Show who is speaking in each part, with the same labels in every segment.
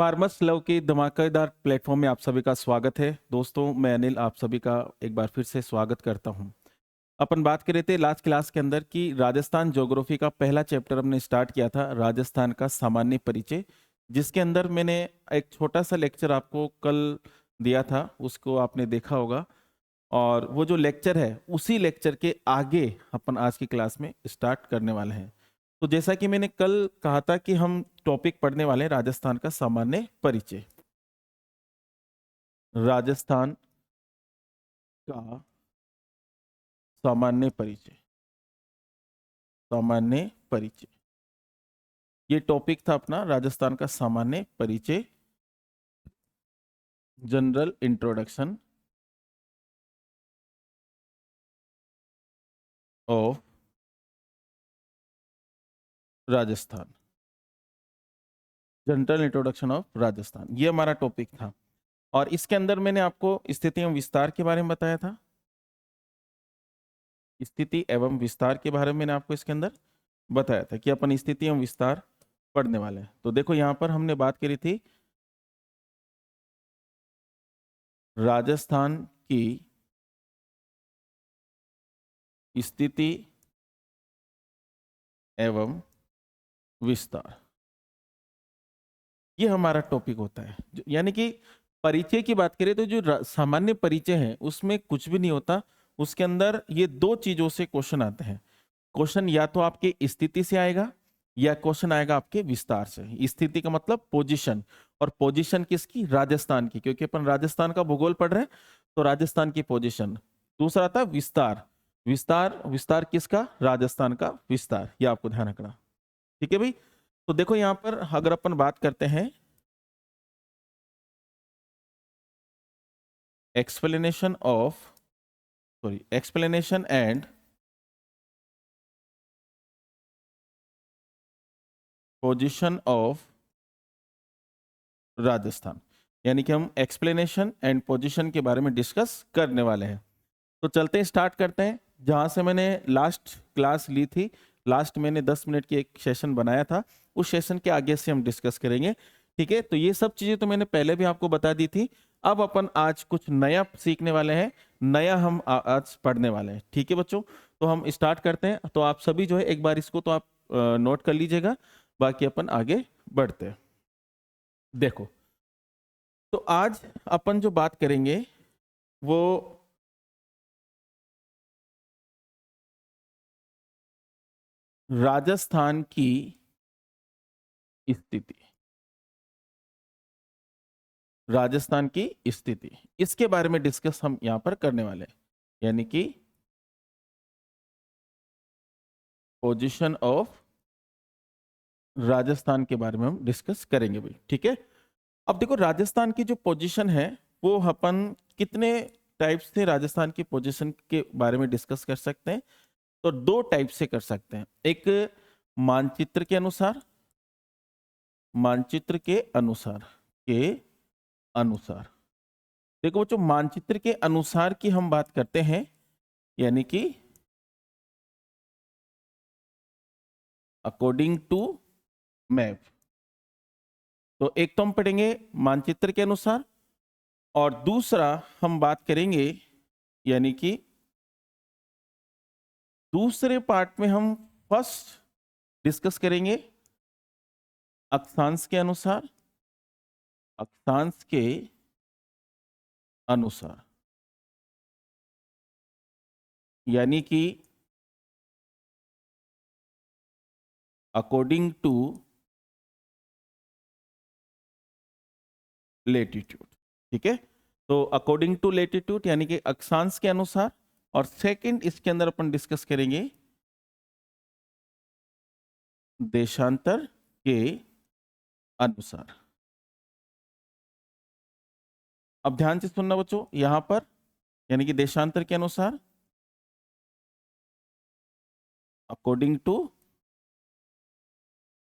Speaker 1: Farmers love के धमाकेदार platform में आप सभी का स्वागत है। दोस्तों, मैं अनिल आप सभी का एक बार फिर से स्वागत करता हूं। अपन बात कर रहे थे लास्ट क्लास के अंदर कि राजस्थान ज्योग्राफी का पहला चैप्टर हमने स्टार्ट किया था, राजस्थान का सामान्य परिचय, जिसके अंदर मैंने एक छोटा सा लेक्चर आपको कल दिया था, उसको आपने देखा होगा। और वो जो लेक्चर है उसी लेक्चर के आगे अपन आज की क्लास में स्टार्ट करने वाले हैं। तो जैसा कि मैंने कल कहा था कि हम टॉपिक पढ़ने वाले हैं राजस्थान का सामान्य परिचय। राजस्थान का सामान्य परिचय, सामान्य परिचय, ये टॉपिक था अपना राजस्थान का सामान्य परिचय, general introduction of Rajasthan, general introduction of Rajasthan, ये हमारा टॉपिक था। और इसके अंदर मैंने आपको स्थिति एवं विस्तार के बारे में बताया था। स्थिति एवं विस्तार के बारे में मैंने आपको इसके अंदर बताया था कि अपन स्थिति एवं विस्तार पढ़ने वाले हैं। तो देखो यहां पर हमने बात करी थी राजस्थान की स्थिति एवं विस्तार, ये हमारा टॉपिक होता है। यानी कि परिचय की बात करें तो जो सामान्य परिचय है उसमें कुछ भी नहीं होता, उसके अंदर ये दो चीजों से क्वेश्चन आते हैं। क्वेश्चन या तो आपके स्थिति से आएगा या क्वेश्चन आएगा आपके विस्तार से। स्थिति का मतलब पोजीशन, और पोजीशन किसकी? राजस्थान की, क्योंकि अपन राजस्थान का भूगोल पढ़ रहे हैं तो राजस्थान की पोजीशन। दूसरा था विस्तार, विस्तार विस्तार किसका? राजस्थान का विस्तार, ये आपको ध्यान रखना। ठीक है भाई। तो देखो यहां पर अगर अपन बात करते हैं explanation and position of Rajasthan, यानी कि हम एक्सप्लेनेशन एंड पोजीशन के बारे में डिस्कस करने वाले हैं। तो चलते हैं, स्टार्ट करते हैं जहां से मैंने लास्ट क्लास ली थी। लास्ट मैंने 10 मिनट की एक सेशन बनाया था, उस सेशन के आगे से हम डिस्कस करेंगे। ठीक है, तो ये सब चीजें तो मैंने पहले भी आपको बता दी थी। अब अपन आज कुछ नया सीखने वाले हैं, नया हम आज पढ़ने वाले हैं। ठीक है बच्चों, तो हम स्टार्ट करते हैं। तो आप सभी जो है एक बार इसको तो आप नोट कर लीजिएगा, बाकी अपन आगे बढ़ते हैं। देखो, तो आज अपन जो बात करेंगे वो राजस्थान की स्थिति, राजस्थान की स्थिति, इसके बारे में डिस्कस हम यहां पर करने वाले हैं। यानी कि पोजीशन ऑफ राजस्थान के बारे में हम डिस्कस करेंगे भाई। ठीक है, अब देखो राजस्थान की जो पोजीशन है वो अपन कितने टाइप से राजस्थान की पोजीशन के बारे में डिस्कस कर सकते हैं। तो दो टाइप से कर सकते हैं। एक मानचित्र के अनुसार, मानचित्र के अनुसार, के अनुसार। देखो जो मानचित्र के अनुसार की हम बात करते हैं, यानी कि अकॉर्डिंग टू मैप। तो एक तो हम पढ़ेंगे मानचित्र के अनुसार, और दूसरा हम बात करेंगे, यानी कि दूसरे पार्ट में हम फर्स्ट डिस्कस करेंगे अक्षांश के अनुसार, अक्षांश के अनुसार, यानी कि अकॉर्डिंग टू लेटीट्यूड। ठीक है, तो अकॉर्डिंग टू लेटीट्यूड यानी कि अक्षांश के अनुसार, और सेकंड इसके अंदर अपन डिस्कस करेंगे देशांतर के अनुसार। अब ध्यान से सुनना बच्चों, यहां पर यानी कि देशांतर के अनुसार, अकॉर्डिंग टू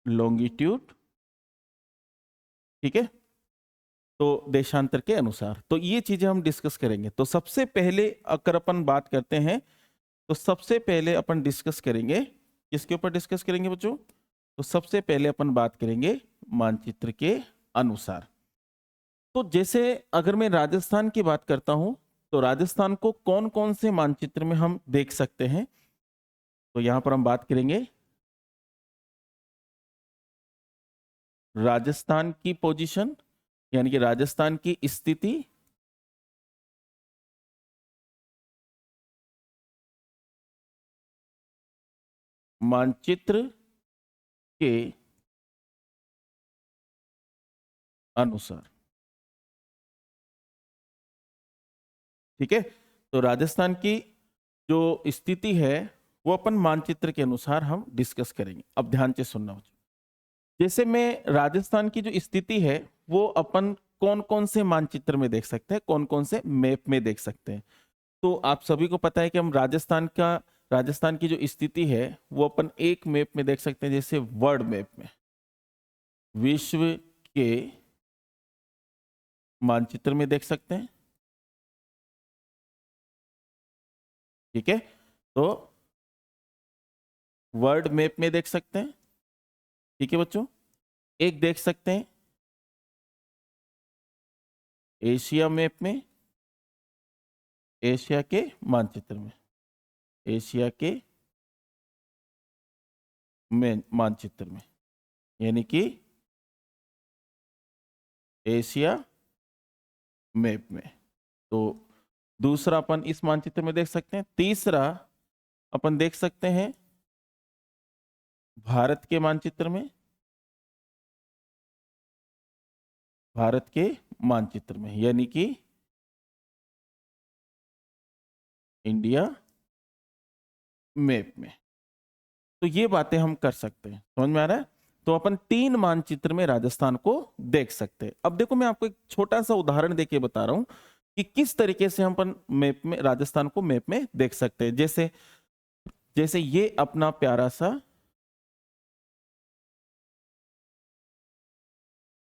Speaker 1: लॉन्गिट्यूड। ठीक है, तो देशांतर के अनुसार, तो ये चीजें हम डिस्कस करेंगे। तो सबसे पहले अगर अपन बात करते हैं तो सबसे पहले अपन डिस्कस करेंगे, किसके ऊपर डिस्कस करेंगे बच्चों? तो सबसे पहले अपन बात करेंगे मानचित्र के अनुसार। तो जैसे अगर मैं राजस्थान की बात करता हूं, तो राजस्थान को कौन कौन से मानचित्र में हम देख सकते हैं, तो यहां पर हम बात करेंगे राजस्थान की पोजीशन, यानी कि राजस्थान की स्थिति, मानचित्र के अनुसार। ठीक है, तो राजस्थान की जो स्थिति है वो अपन मानचित्र के अनुसार हम डिस्कस करेंगे। अब ध्यान से सुनना हो, जैसे मैं राजस्थान की जो स्थिति है वो अपन कौन कौन से मानचित्र में देख सकते हैं, कौन कौन से मैप में देख सकते हैं। तो आप सभी को पता है कि हम राजस्थान की जो स्थिति है वो अपन एक मैप में देख सकते हैं, जैसे वर्ल्ड मैप में, विश्व के मानचित्र में देख सकते हैं। ठीक है, तो वर्ल्ड मैप में देख सकते हैं। ठीक है बच्चों, एक देख सकते हैं एशिया मैप में, एशिया के मानचित्र में, एशिया के मानचित्र में, यानी कि एशिया मैप में। तो दूसरा अपन इस मानचित्र में देख सकते हैं। तीसरा अपन देख सकते हैं भारत के मानचित्र में, भारत के मानचित्र में, यानी कि इंडिया मैप में। तो ये बातें हम कर सकते हैं, समझ में आ रहा है। तो अपन 3 मानचित्र में राजस्थान को देख सकते हैं। अब देखो, मैं आपको एक छोटा सा उदाहरण देके बता रहा हूं कि किस तरीके से हम अपन मैप में राजस्थान को मैप में देख सकते हैं। जैसे जैसे ये अपना प्यारा सा,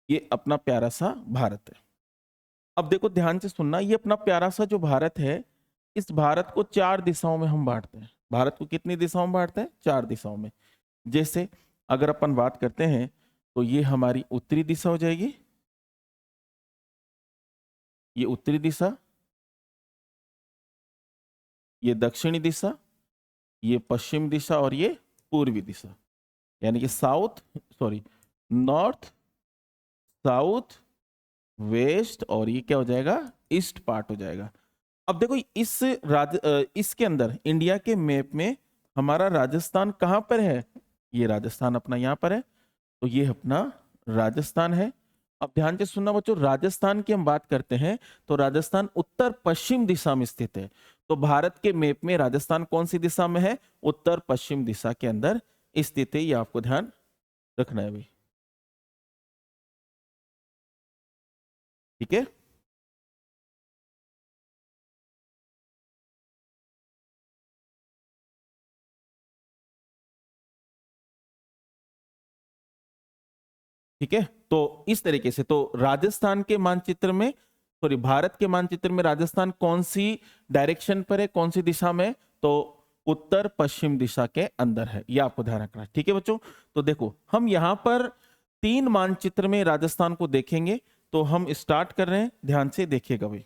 Speaker 1: ये अपना प्यारा सा भारत है। अब देखो ध्यान से सुनना, ये अपना प्यारा सा जो भारत है, इस भारत को 4 दिशाओं में हम बांटते हैं। भारत को कितनी दिशाओं में बांटते हैं? 4 दिशाओं में। जैसे अगर अपन बात करते हैं तो ये हमारी उत्तरी दिशा हो जाएगी, ये उत्तरी दिशा, ये दक्षिणी दिशा, ये पश्चिम दिशा और ये पूर्वी दिशा, यानी कि नॉर्थ, साउथ, वेस्ट, और ये क्या हो जाएगा? ईस्ट पार्ट हो जाएगा। अब देखो इसके अंदर इंडिया के मैप में हमारा राजस्थान कहां पर है? ये राजस्थान अपना यहां पर है, तो ये अपना राजस्थान है। अब ध्यान से सुनना बच्चों, राजस्थान की हम बात करते हैं तो राजस्थान उत्तर पश्चिम दिशा में स्थित है। तो भारत के मैप में राजस्थान कौन सी दिशा में है? उत्तर पश्चिम दिशा के अंदर स्थित है। ये आपको ध्यान रखना है भाई। ठीक है, ठीक है। तो इस तरीके से, तो राजस्थान के मानचित्र में, सॉरी, भारत के मानचित्र में राजस्थान कौन सी डायरेक्शन पर है, कौन सी दिशा में? तो उत्तर पश्चिम दिशा के अंदर है। ये आपको ध्यान रखना है। ठीक है बच्चों, तो देखो हम यहां पर 3 मानचित्र में राजस्थान को देखेंगे। तो हम स्टार्ट कर रहे हैं, ध्यान से देखिएगा भाई।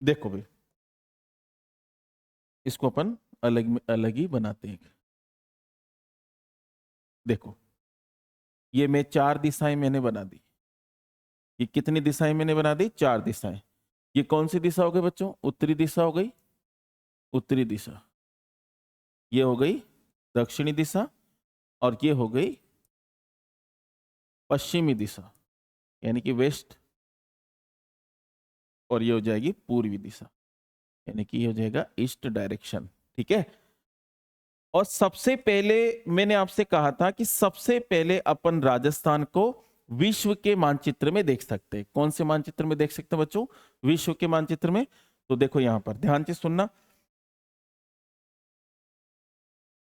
Speaker 1: देखो भाई, इसको अपन अलग अलग ही बनाते हैं। देखो, ये मैं 4 दिशाएं मैंने बना दी। ये कितनी दिशाएं मैंने बना दी? 4 दिशाएं। ये कौन सी दिशा हो गई बच्चों? उत्तरी दिशा हो गई, उत्तरी दिशा। ये हो गई दक्षिणी दिशा, और ये हो गई पश्चिमी दिशा, यानी कि वेस्ट, और ये हो जाएगी पूर्वी दिशा, यानी कि ये हो जाएगा ईस्ट डायरेक्शन। ठीक है, और सबसे पहले मैंने आपसे कहा था कि सबसे पहले अपन राजस्थान को विश्व के मानचित्र में देख सकते हैं। कौन से मानचित्र में देख सकते हैं बच्चों? विश्व के मानचित्र में। तो देखो यहां पर ध्यान से सुनना,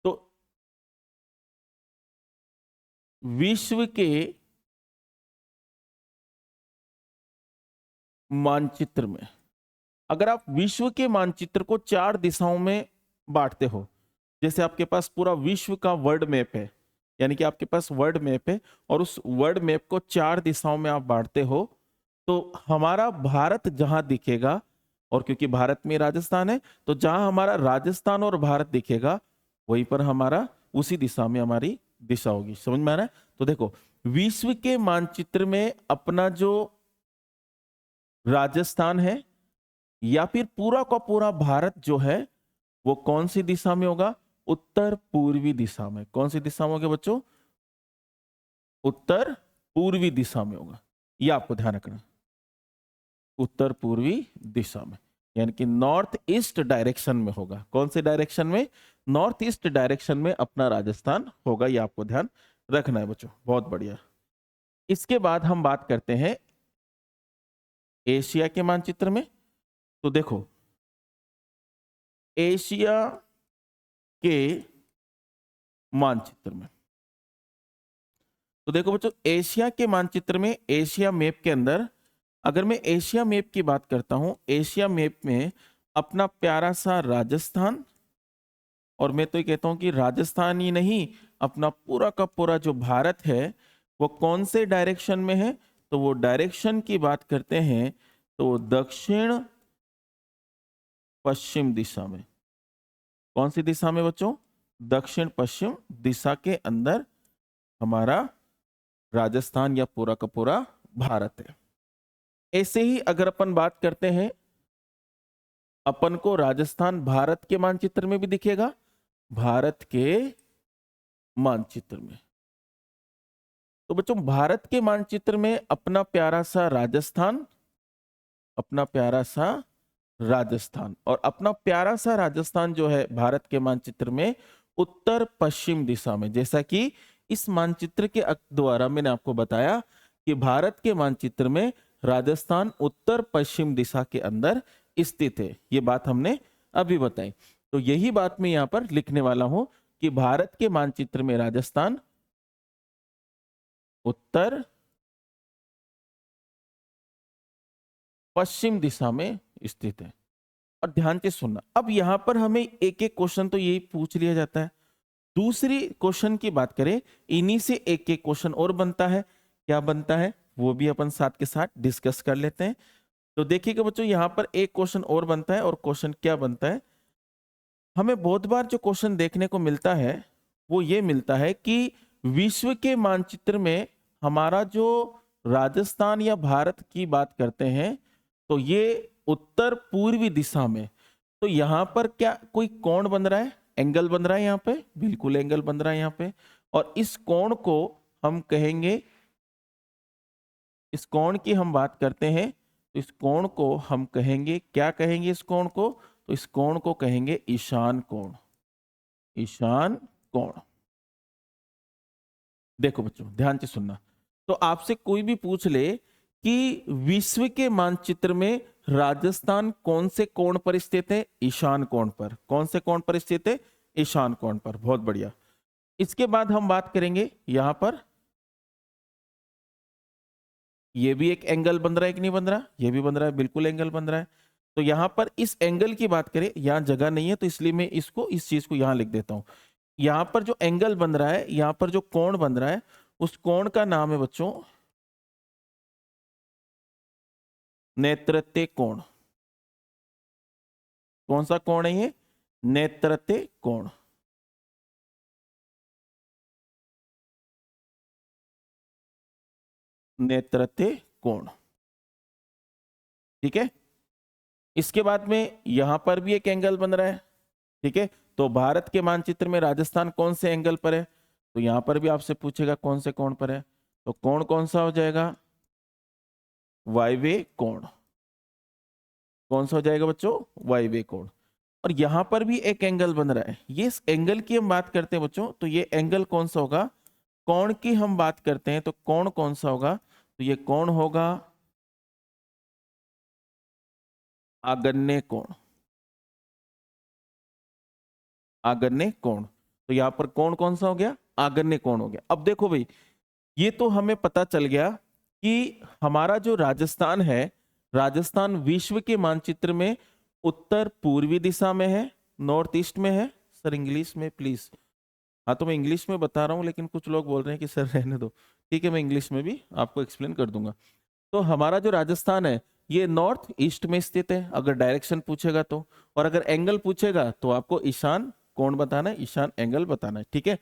Speaker 1: तो विश्व के मानचित्र में, अगर आप विश्व के मानचित्र को 4 दिशाओं में बांटते हो, जैसे आपके पास पूरा विश्व का वर्ल्ड मैप है, यानी कि आपके पास वर्ल्ड मैप है और उस वर्ल्ड मैप को 4 दिशाओं में आप बांटते हो, तो हमारा भारत जहां दिखेगा, और क्योंकि भारत में राजस्थान है, तो जहां हमारा राजस्थान और भारत दिखेगा वहीं पर हमारा उसी दिशा में हमारी दिशा होगी। समझ में आ रहा है? तो देखो, विश्व के मानचित्र में अपना जो राजस्थान है या फिर पूरा का पूरा भारत जो है वो कौन सी दिशा में होगा? उत्तर पूर्वी दिशा में। कौन सी दिशा में होगा बच्चों? उत्तर पूर्वी दिशा में होगा। ये आपको ध्यान रखना, उत्तर पूर्वी दिशा में, यानी कि नॉर्थ ईस्ट डायरेक्शन में होगा। कौन से डायरेक्शन में? नॉर्थ ईस्ट डायरेक्शन में अपना राजस्थान होगा। ये आपको ध्यान रखना है बच्चों। बहुत बढ़िया। इसके बाद हम बात करते हैं एशिया के मानचित्र में। तो देखो, एशिया के मानचित्र में, तो देखो बच्चों, एशिया के मानचित्र में, एशिया मैप के अंदर, अगर मैं एशिया मैप की बात करता हूं, एशिया मैप में अपना प्यारा सा राजस्थान, और मैं तो ये कहता हूं कि राजस्थान ही नहीं, अपना पूरा का पूरा जो भारत है वो कौन से डायरेक्शन में है? तो वो डायरेक्शन की बात करते हैं तो दक्षिण पश्चिम दिशा में। कौन सी दिशा में बच्चों? दक्षिण पश्चिम दिशा के अंदर हमारा राजस्थान या पूरा का पूरा भारत है। ऐसे ही अगर अपन बात करते हैं, अपन को राजस्थान भारत के मानचित्र में भी दिखेगा, भारत के मानचित्र में। तो बच्चों, भारत के मानचित्र में अपना प्यारा सा राजस्थान, अपना प्यारा सा राजस्थान, और अपना प्यारा सा राजस्थान जो है भारत के मानचित्र में उत्तर पश्चिम दिशा में। जैसा कि इस मानचित्र के द्वारा मैंने आपको बताया कि भारत के मानचित्र में राजस्थान उत्तर पश्चिम दिशा के अंदर स्थित है। ये बात हमने अभी बताई। तो यही बात मैं यहां पर लिखने वाला हूं कि भारत के मानचित्र में राजस्थान उत्तर पश्चिम दिशा में स्थित है। और ध्यान से सुनना, अब यहां पर हमें एक एक क्वेश्चन तो यही पूछ लिया जाता है। दूसरी क्वेश्चन की बात करें, इन्हीं से एक एक क्वेश्चन और बनता है। क्या बनता है वो भी अपन साथ के साथ डिस्कस कर लेते हैं। तो देखिएगा बच्चों, यहां पर एक क्वेश्चन और बनता है, और क्वेश्चन क्या बनता है? हमें बहुत बार जो क्वेश्चन देखने को मिलता है वो ये मिलता है कि विश्व के मानचित्र में हमारा जो राजस्थान या भारत की बात करते हैं तो ये उत्तर पूर्वी दिशा में। तो यहां पर क्या कोई कोण बन रहा है? एंगल बन रहा है यहाँ पे, बिल्कुल एंगल बन रहा है यहाँ पे। और इस कोण को हम कहेंगे, इस कोण की हम बात करते हैं तो इस कोण को हम कहेंगे, क्या कहेंगे इस कोण को? तो इस कोण को कहेंगे ईशान कोण। ईशान कोण। देखो बच्चों, ध्यान से सुनना। तो आपसे कोई भी पूछ ले कि विश्व के मानचित्र में राजस्थान कौन से कोण पर स्थित है? ईशान कोण पर। कौन से कोण पर स्थित है? ईशान कोण पर। बहुत बढ़िया। इसके बाद हम बात करेंगे यहां पर, ये भी एक एंगल बन रहा है कि नहीं बन रहा? ये भी बन रहा है, बिल्कुल एंगल बन रहा है। तो यहां पर इस एंगल की बात करें, यहां जगह नहीं है तो इसलिए मैं इसको, इस चीज को यहां लिख देता हूं। यहां पर जो एंगल बन रहा है, यहां पर जो कोण बन रहा है, उस कोण का नाम है बच्चों नेत्रत्य कोण। कौन सा कोण है ये? नेत्रत्य कोण। नेत्रत्य कोण। ठीक है। इसके बाद में यहां पर भी एक एंगल बन रहा है। ठीक है। तो भारत के मानचित्र में राजस्थान कौन से एंगल पर है? तो यहां पर भी आपसे पूछेगा कौन से कोण पर है। तो कोण कौन सा हो जाएगा? वायव्य कोण। कौन सा हो जाएगा बच्चों? वायव्य कोण। और यहां पर भी एक एंगल बन रहा है। ये इस एंगल की हम बात करते हैं बच्चों, तो ये एंगल कौन सा होगा? कोण की हम बात करते हैं तो कोण कौन सा होगा? तो ये कोण होगा आगन्य कोण। आगन्य कोण। तो यहां पर कोण कौन सा हो गया? आगन्य कोण हो गया। अब देखो भाई, ये तो हमें पता चल गया कि हमारा जो राजस्थान है, राजस्थान विश्व के मानचित्र में उत्तर पूर्वी दिशा में है, नॉर्थ ईस्ट में है। सर इंग्लिश में प्लीज। हाँ तो मैं इंग्लिश में बता रहा हूँ, लेकिन कुछ लोग बोल रहे हैं कि सर रहने दो, ठीक है मैं इंग्लिश में भी आपको एक्सप्लेन कर दूंगा। तो हमारा जो राजस्थान है ये नॉर्थ ईस्ट में स्थित है अगर डायरेक्शन पूछेगा तो, और अगर एंगल पूछेगा तो आपको ईशान कोण बताना है, ईशान एंगल बताना है, ठीक है।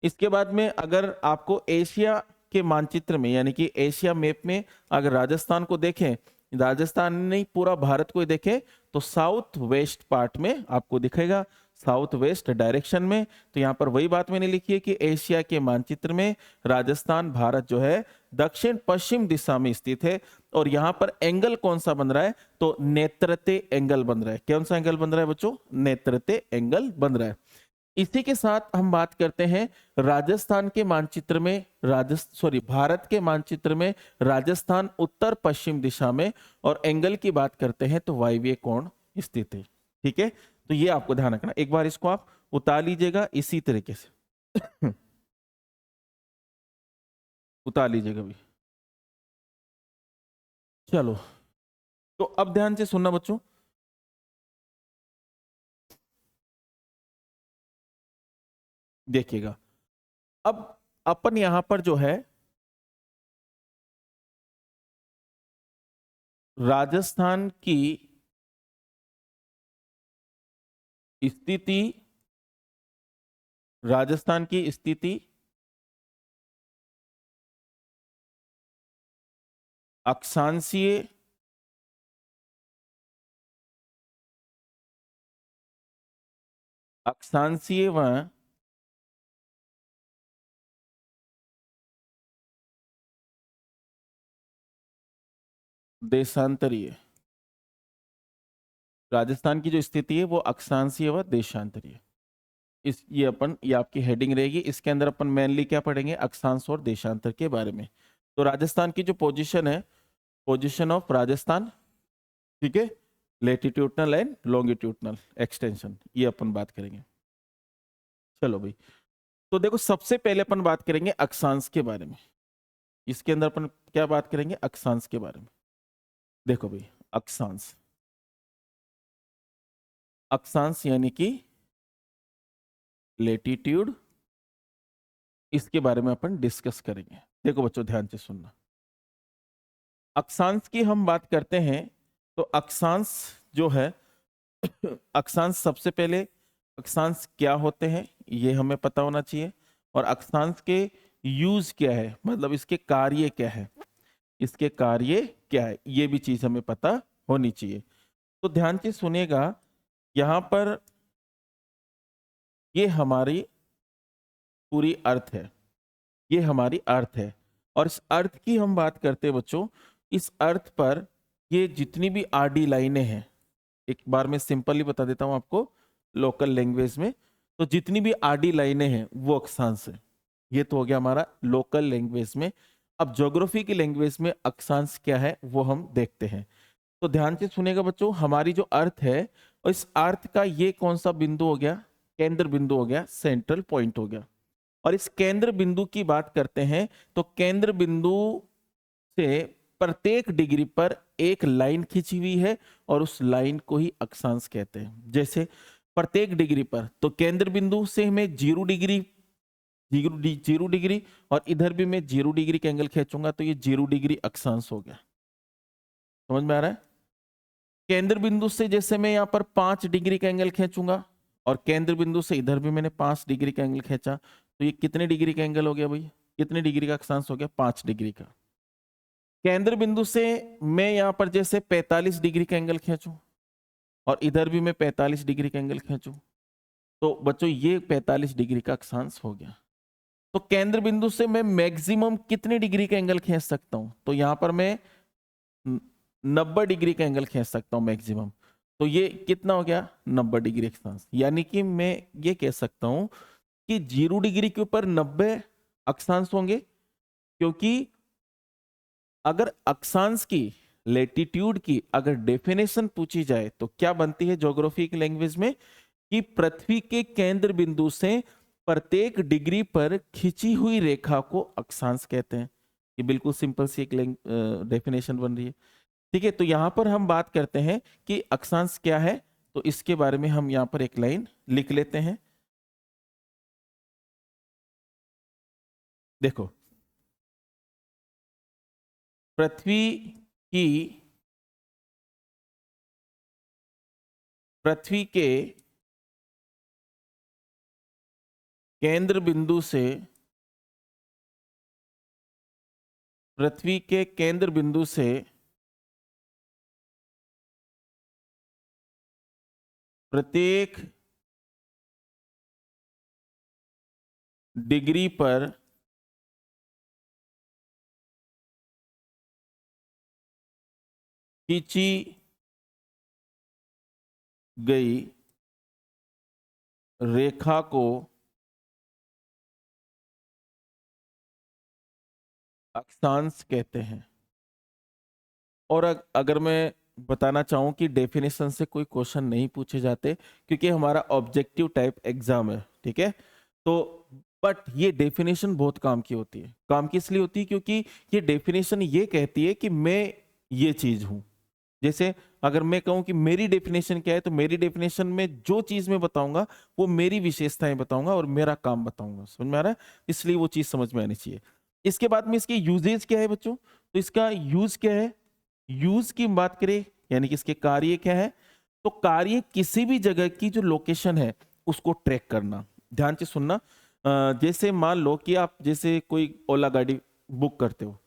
Speaker 1: इसके बाद में अगर आपको एशिया के मानचित्र में यानी कि एशिया मैप में अगर राजस्थान को देखें, राजस्थान नहीं पूरा भारत को देखें, तो साउथ वेस्ट पार्ट में आपको दिखेगा, साउथ वेस्ट डायरेक्शन में। तो यहाँ पर वही बात मैंने लिखी है कि एशिया के मानचित्र में राजस्थान भारत जो है दक्षिण पश्चिम दिशा में स्थित है। और यहाँ पर एंगल कौन सा बन रहा है, तो नेत्रते एंगल बन रहा है। कौन सा एंगल बन रहा है बच्चों, नेत्रते एंगल बन रहा है। इसी के साथ हम बात करते हैं राजस्थान के मानचित्र में, भारत के मानचित्र में राजस्थान उत्तर पश्चिम दिशा में, और एंगल की बात करते हैं तो वायव्य कोण स्थित है, ठीक है। तो ये आपको ध्यान रखना, एक बार इसको आप उतार लीजिएगा इसी तरीके से उतार लीजिएगा भी। चलो तो अब ध्यान से सुनना बच्चों, देखिएगा अब अपन यहां पर जो है राजस्थान की स्थिति, राजस्थान की स्थिति अक्षांशीय अक्षांशीय व देशांतरीय, राजस्थान की जो स्थिति है वो अक्षांशीय व देशांतरीय। इस ये आपकी हेडिंग रहेगी। इसके अंदर अपन मेनली क्या पढ़ेंगे, अक्षांश और देशांतर के बारे में। तो राजस्थान की जो पोजीशन है, पोजीशन ऑफ राजस्थान, ठीक है, लेटिट्यूडनल एंड लॉन्गिट्यूडनल एक्सटेंशन, ये अपन बात करेंगे। चलो भाई, तो देखो सबसे पहले अपन बात करेंगे अक्षांश के बारे में। इसके अंदर अपन क्या बात करेंगे, अक्षांश के बारे में। देखो भाई, अक्षांश, अक्षांश यानी कि लेटिट्यूड, इसके बारे में अपन डिस्कस करेंगे। देखो बच्चों ध्यान से सुनना, अक्षांश की हम बात करते हैं तो अक्षांश जो है अक्षांश, सबसे पहले अक्षांश क्या होते हैं ये हमें पता होना चाहिए, और अक्षांश के यूज क्या है, मतलब इसके कार्य क्या है, इसके कार्य क्या है, ये भी चीज हमें पता होनी चाहिए। तो ध्यान से सुनिएगा, यहां पर ये हमारी पूरी अर्थ है, ये हमारी अर्थ है। और इस अर्थ की हम बात करते हैं बच्चों, इस अर्थ पर ये जितनी भी आडी लाइनें हैं, एक बार मैं सिंपली बता देता हूं आपको लोकल लैंग्वेज में, तो जितनी भी आडी लाइनें हैं वो अक्षांश है। ये तो हो गया हमारा लोकल लैंग्वेज में। अब ज्योग्राफी की लैंग्वेज में अक्षांश क्या है वो हम देखते हैं। तो ध्यान से सुनेगा बच्चों, हमारी जो अर्थ है और इस अर्थ का ये कौन सा बिंदु हो गया, केंद्र बिंदु हो गया, सेंट्रल पॉइंट हो गया। और इस केंद्र बिंदु की बात करते हैं तो केंद्र बिंदु से प्रत्येक डिग्री पर एक लाइन खींची हुई है और उस लाइन को ही अक्षांश कहते हैं। जैसे प्रत्येक डिग्री पर, तो केंद्र बिंदु से मैं 0 डिग्री, 0 डिग्री और इधर भी मैं 0 डिग्री का एंगल खींचूंगा तो ये 0 डिग्री अक्षांश हो गया। समझ में आ रहा है? केंद्र बिंदु से जैसे मैं यहाँ पर 5 डिग्री का एंगल खींचूंगा और केंद्र बिंदु से इधर भी मैंने 5 डिग्री का एंगल खींचा, तो ये कितने डिग्री का एंगल हो गया भाई, कितने डिग्री का अक्षांश हो गया, 5 डिग्री का। केंद्र बिंदु से मैं यहाँ पर जैसे 45 डिग्री का एंगल खींचूं और इधर भी मैं 45 डिग्री का एंगल खींचूं, तो बच्चों ये 45 डिग्री का अक्षांश हो गया। तो केंद्र बिंदु से मैं मैक्सिमम कितने डिग्री का एंगल खींच सकता हूं, तो यहां पर मैं 90 डिग्री का एंगल खींच सकता हूं मैक्सिमम। तो ये कितना हो गया, 90 डिग्री अक्षांश। यानी कि मैं ये कह सकता हूं कि 0 डिग्री के ऊपर 90 अक्षांश होंगे, क्योंकि अगर अक्षांश की, लेटिट्यूड की अगर डेफिनेशन पूछी जाए तो क्या बनती है ज्योग्राफी की लैंग्वेज में, कि पृथ्वी के केंद्र बिंदु से प्रत्येक डिग्री पर खींची हुई रेखा को अक्षांश कहते हैं। ये बिल्कुल सिंपल सी एक डेफिनेशन बन रही है, ठीक है। तो यहां पर हम बात करते हैं कि अक्षांश क्या है, तो इसके बारे में हम यहां पर एक लाइन लिख लेते हैं। देखो, पृथ्वी के केंद्र बिंदु से, पृथ्वी के केंद्र बिंदु से प्रत्येक डिग्री पर खींची गई रेखा को अक्षांश कहते हैं। और अगर मैं बताना चाहूं कि डेफिनेशन से कोई क्वेश्चन नहीं पूछे जाते, क्योंकि हमारा ऑब्जेक्टिव टाइप एग्जाम है, ठीक है। तो बट ये डेफिनेशन बहुत काम की होती है। काम किस लिए होती है? क्योंकि ये डेफिनेशन ये कहती है कि मैं ये चीज हूं। जैसे अगर मैं कहूं कि मेरी डेफिनेशन क्या है, तो मेरी डेफिनेशन में जो चीज मैं बताऊंगा वो मेरी विशेषताएं बताऊंगा और मेरा काम बताऊंगा। समझ में आ रहा है? इसलिए वो चीज समझ में आनी चाहिए। इसके बाद में इसके यूजेज क्या है बच्चों? तो इसका यूज क्या है? यूज की बात करें यानी कि इसके कार्य क्या है, तो कार्य किसी भी जगह की जो लोकेशन है उसको ट्रैक करना। ध्यान से सुनना। जैसे मान लो कि आप जैसे कोई ओला गाड़ी बुक करते हो,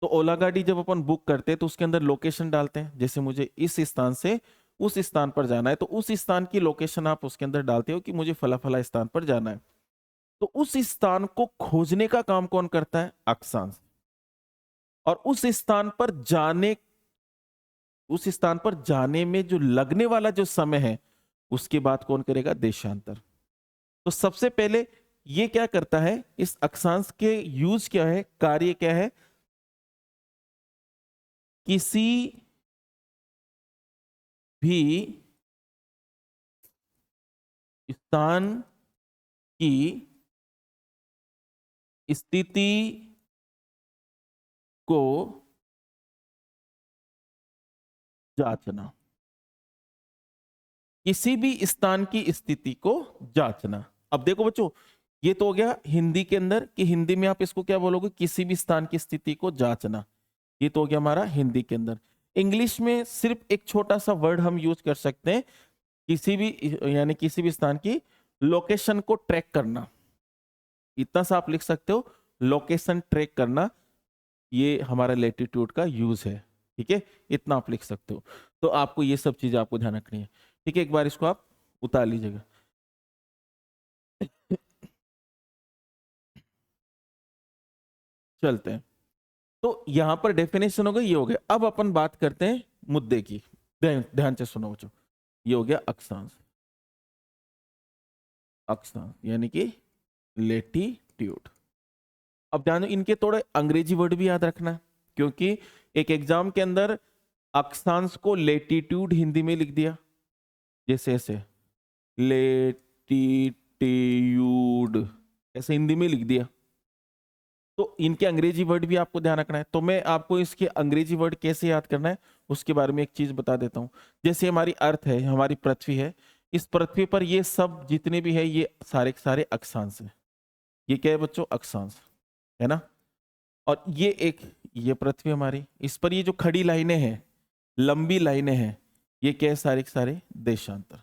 Speaker 1: तो ओला गाड़ी जब अपन बुक करते हैं तो उसके अंदर लोकेशन डालते हैं। जैसे मुझे इस स्थान से उस स्थान पर जाना है, तो उस स्थान की लोकेशन आप उसके अंदर डालते हो कि मुझे फला फला स्थान पर जाना है। तो उस स्थान को खोजने का काम कौन करता है? अक्षांश। और उस स्थान पर जाने में जो लगने वाला जो समय है उसकी बात कौन करेगा? देशांतर। तो सबसे पहले ये क्या करता है? इस अक्षांश के यूज क्या है, कार्य क्या है? किसी भी स्थान की स्थिति को जांचना। किसी भी स्थान की स्थिति को जांचना। अब देखो बच्चों, ये तो हो गया हिंदी के अंदर कि हिंदी में आप इसको क्या बोलोगे? किसी भी स्थान की स्थिति को जांचना। ये तो हो गया हमारा हिंदी के अंदर। इंग्लिश में सिर्फ एक छोटा सा वर्ड हम यूज कर सकते हैं, किसी भी यानी किसी भी स्थान की लोकेशन को ट्रैक करना। इतना सा आप लिख सकते हो, लोकेशन ट्रैक करना। ये हमारा लेटीट्यूड का यूज है, ठीक है। इतना आप लिख सकते हो। तो आपको ये सब चीजें आपको ध्यान रखनी है, ठीक है। एक बार इसको आप उतार लीजिएगा। चलते हैं। तो यहां पर डेफिनेशन हो गई, ये हो गया। अब अपन बात करते हैं मुद्दे की। ध्यान से सुनो बच्चों। ये हो गया अक्षांश। अक्षांश यानी कि लेटीट्यूड। अब ध्यान दो, इनके थोड़े अंग्रेजी वर्ड भी याद रखना, क्योंकि एक एग्जाम के अंदर अक्षांश को लेटीट्यूड हिंदी में लिख दिया, जैसे ऐसे लेटीट्यूड ऐसे हिंदी में लिख दिया, तो इनके अंग्रेजी वर्ड भी आपको ध्यान रखना है। तो मैं आपको इसके अंग्रेजी वर्ड कैसे याद करना है उसके बारे में एक चीज बता देता हूं। जैसे हमारी अर्थ है, हमारी पृथ्वी है, इस पृथ्वी पर ये सब जितने भी है ये सारे के सारे अक्षांश है। ये क्या है बच्चों? अक्षांश है ना। और ये पृथ्वी हमारी, इस पर ये जो खड़ी लाइनें हैं, लंबी लाइनें हैं, ये क्या है? सारे के सारे देशांतर।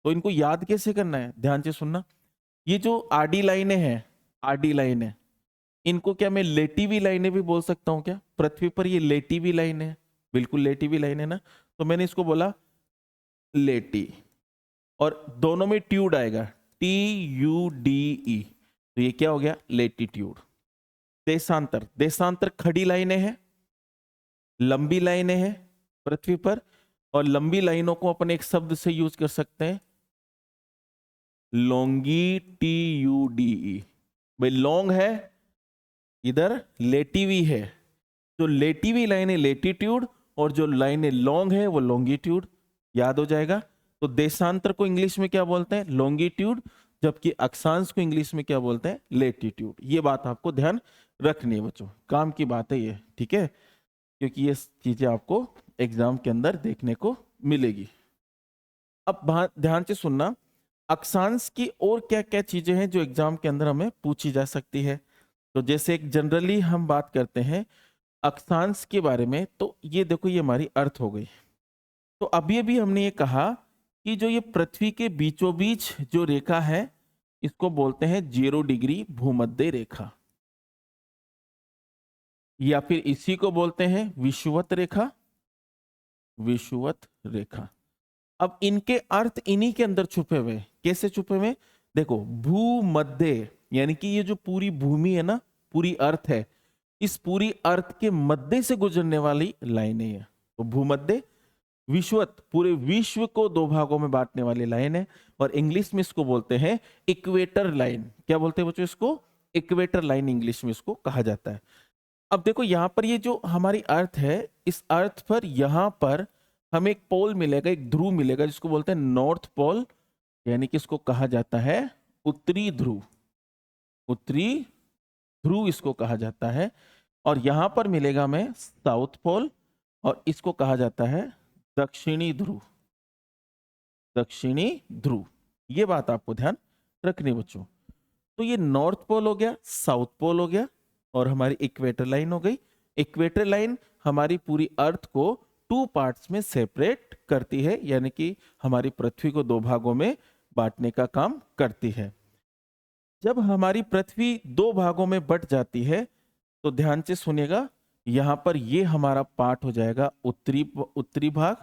Speaker 1: तो इनको याद कैसे करना है? ध्यान से सुनना। ये जो आडी लाइनें हैं, आडी लाइनें, इनको क्या मैं लेटी हुई लाइनें भी बोल सकता हूं क्या? पृथ्वी पर ये लेटी हुई लाइन है, बिल्कुल लेटी हुई लाइन है ना। तो मैंने इसको बोला लेटी, और दोनों में ट्यूड आएगा, TUDE। तो ये क्या हो गया? लेटीट्यूड। देशांतर, देशांतर खड़ी लाइनें हैं, लंबी लाइनें हैं पृथ्वी पर, और लंबी लाइनों को अपन एक शब्द से यूज कर सकते हैं, LONGITUDE। भाई लॉन्ग है, इधर लेटी हुई है, तो लेटी हुई लाइन है लेटीट्यूड, और जो लाइनें लॉन्ग है वो लॉन्गिट्यूड। याद हो जाएगा। तो देशांतर को इंग्लिश में क्या बोलते हैं? लॉन्गिट्यूड। जबकि अक्षांश को इंग्लिश में क्या बोलते हैं? लेटीट्यूड। ये बात आपको ध्यान रखनी है बच्चों, काम की बात है ये, ठीक है, क्योंकि ये चीजें आपको एग्जाम के अंदर देखने को मिलेगी। अब ध्यान से सुनना, अक्षांश की और क्या क्या चीजें हैं जो एग्जाम के अंदर हमें पूछी जा सकती है। तो जैसे एक जनरली हम बात करते हैं अक्षांश के बारे में, तो ये देखो ये हमारी अर्थ हो गई। तो अभी अभी हमने ये कहा कि जो ये पृथ्वी के बीचों बीच जो रेखा है इसको बोलते हैं 0 डिग्री भूमध्य रेखा, या फिर इसी को बोलते हैं विषुवत रेखा, विषुवत रेखा। अब इनके अर्थ इन्हीं के अंदर छुपे हुए। कैसे छुपे हुए? देखो, भूमध्य यानी कि ये जो पूरी भूमि है ना, पूरी अर्थ है, इस पूरी अर्थ के मध्य से गुजरने वाली लाइनें है। तो भूमध्य, विषुवत पूरे विश्व को दो भागों में बांटने वाली लाइन है, और इंग्लिश में इसको बोलते हैं इक्वेटर लाइन। क्या बोलते हैं बच्चों इसको? इक्वेटर लाइन इंग्लिश में इसको कहा जाता है। अब देखो यहां पर ये जो हमारी अर्थ है, इस अर्थ पर यहां पर हमें एक पोल मिलेगा, एक ध्रुव मिलेगा जिसको बोलते हैं नॉर्थ पोल, यानी कि इसको कहा जाता है उत्तरी ध्रुव। उत्तरी ध्रुव इसको कहा जाता है। और यहां पर मिलेगा हमें साउथ पोल, और इसको कहा जाता है दक्षिणी ध्रुव। दक्षिणी ध्रुव, ये बात आपको ध्यान रखनी बच्चों। तो ये नॉर्थ पोल हो गया, साउथ पोल हो गया, और हमारी इक्वेटर लाइन हो गई। इक्वेटर लाइन हमारी पूरी अर्थ को 2 पार्ट्स में सेपरेट करती है, यानी कि हमारी पृथ्वी को 2 भागों में बांटने का काम करती है। जब हमारी पृथ्वी 2 भागों में बट जाती है तो ध्यान से सुनिएगा, यहां पर ये हमारा पार्ट हो जाएगा उत्तरी भाग,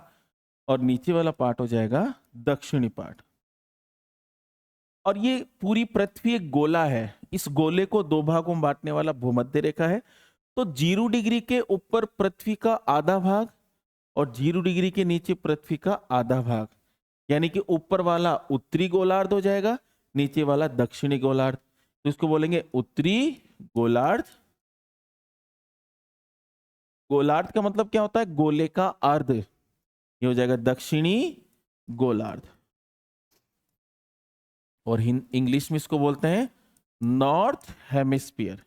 Speaker 1: और नीचे वाला पार्ट हो जाएगा दक्षिणी पार्ट। और ये पूरी पृथ्वी एक गोला है, इस गोले को 2 भागों में बांटने वाला भूमध्य रेखा है। तो 0 डिग्री के ऊपर पृथ्वी का आधा भाग और 0 डिग्री के नीचे पृथ्वी का आधा भाग, यानी कि ऊपर वाला उत्तरी गोलार्ध हो जाएगा, नीचे वाला दक्षिणी गोलार्ध। तो इसको बोलेंगे उत्तरी गोलार्ध। गोलार्ध का मतलब क्या होता है? गोले का अर्ध। ये हो जाएगा दक्षिणी गोलार्ध, और इंग्लिश में इसको बोलते हैं नॉर्थ हेमिस्फीयर।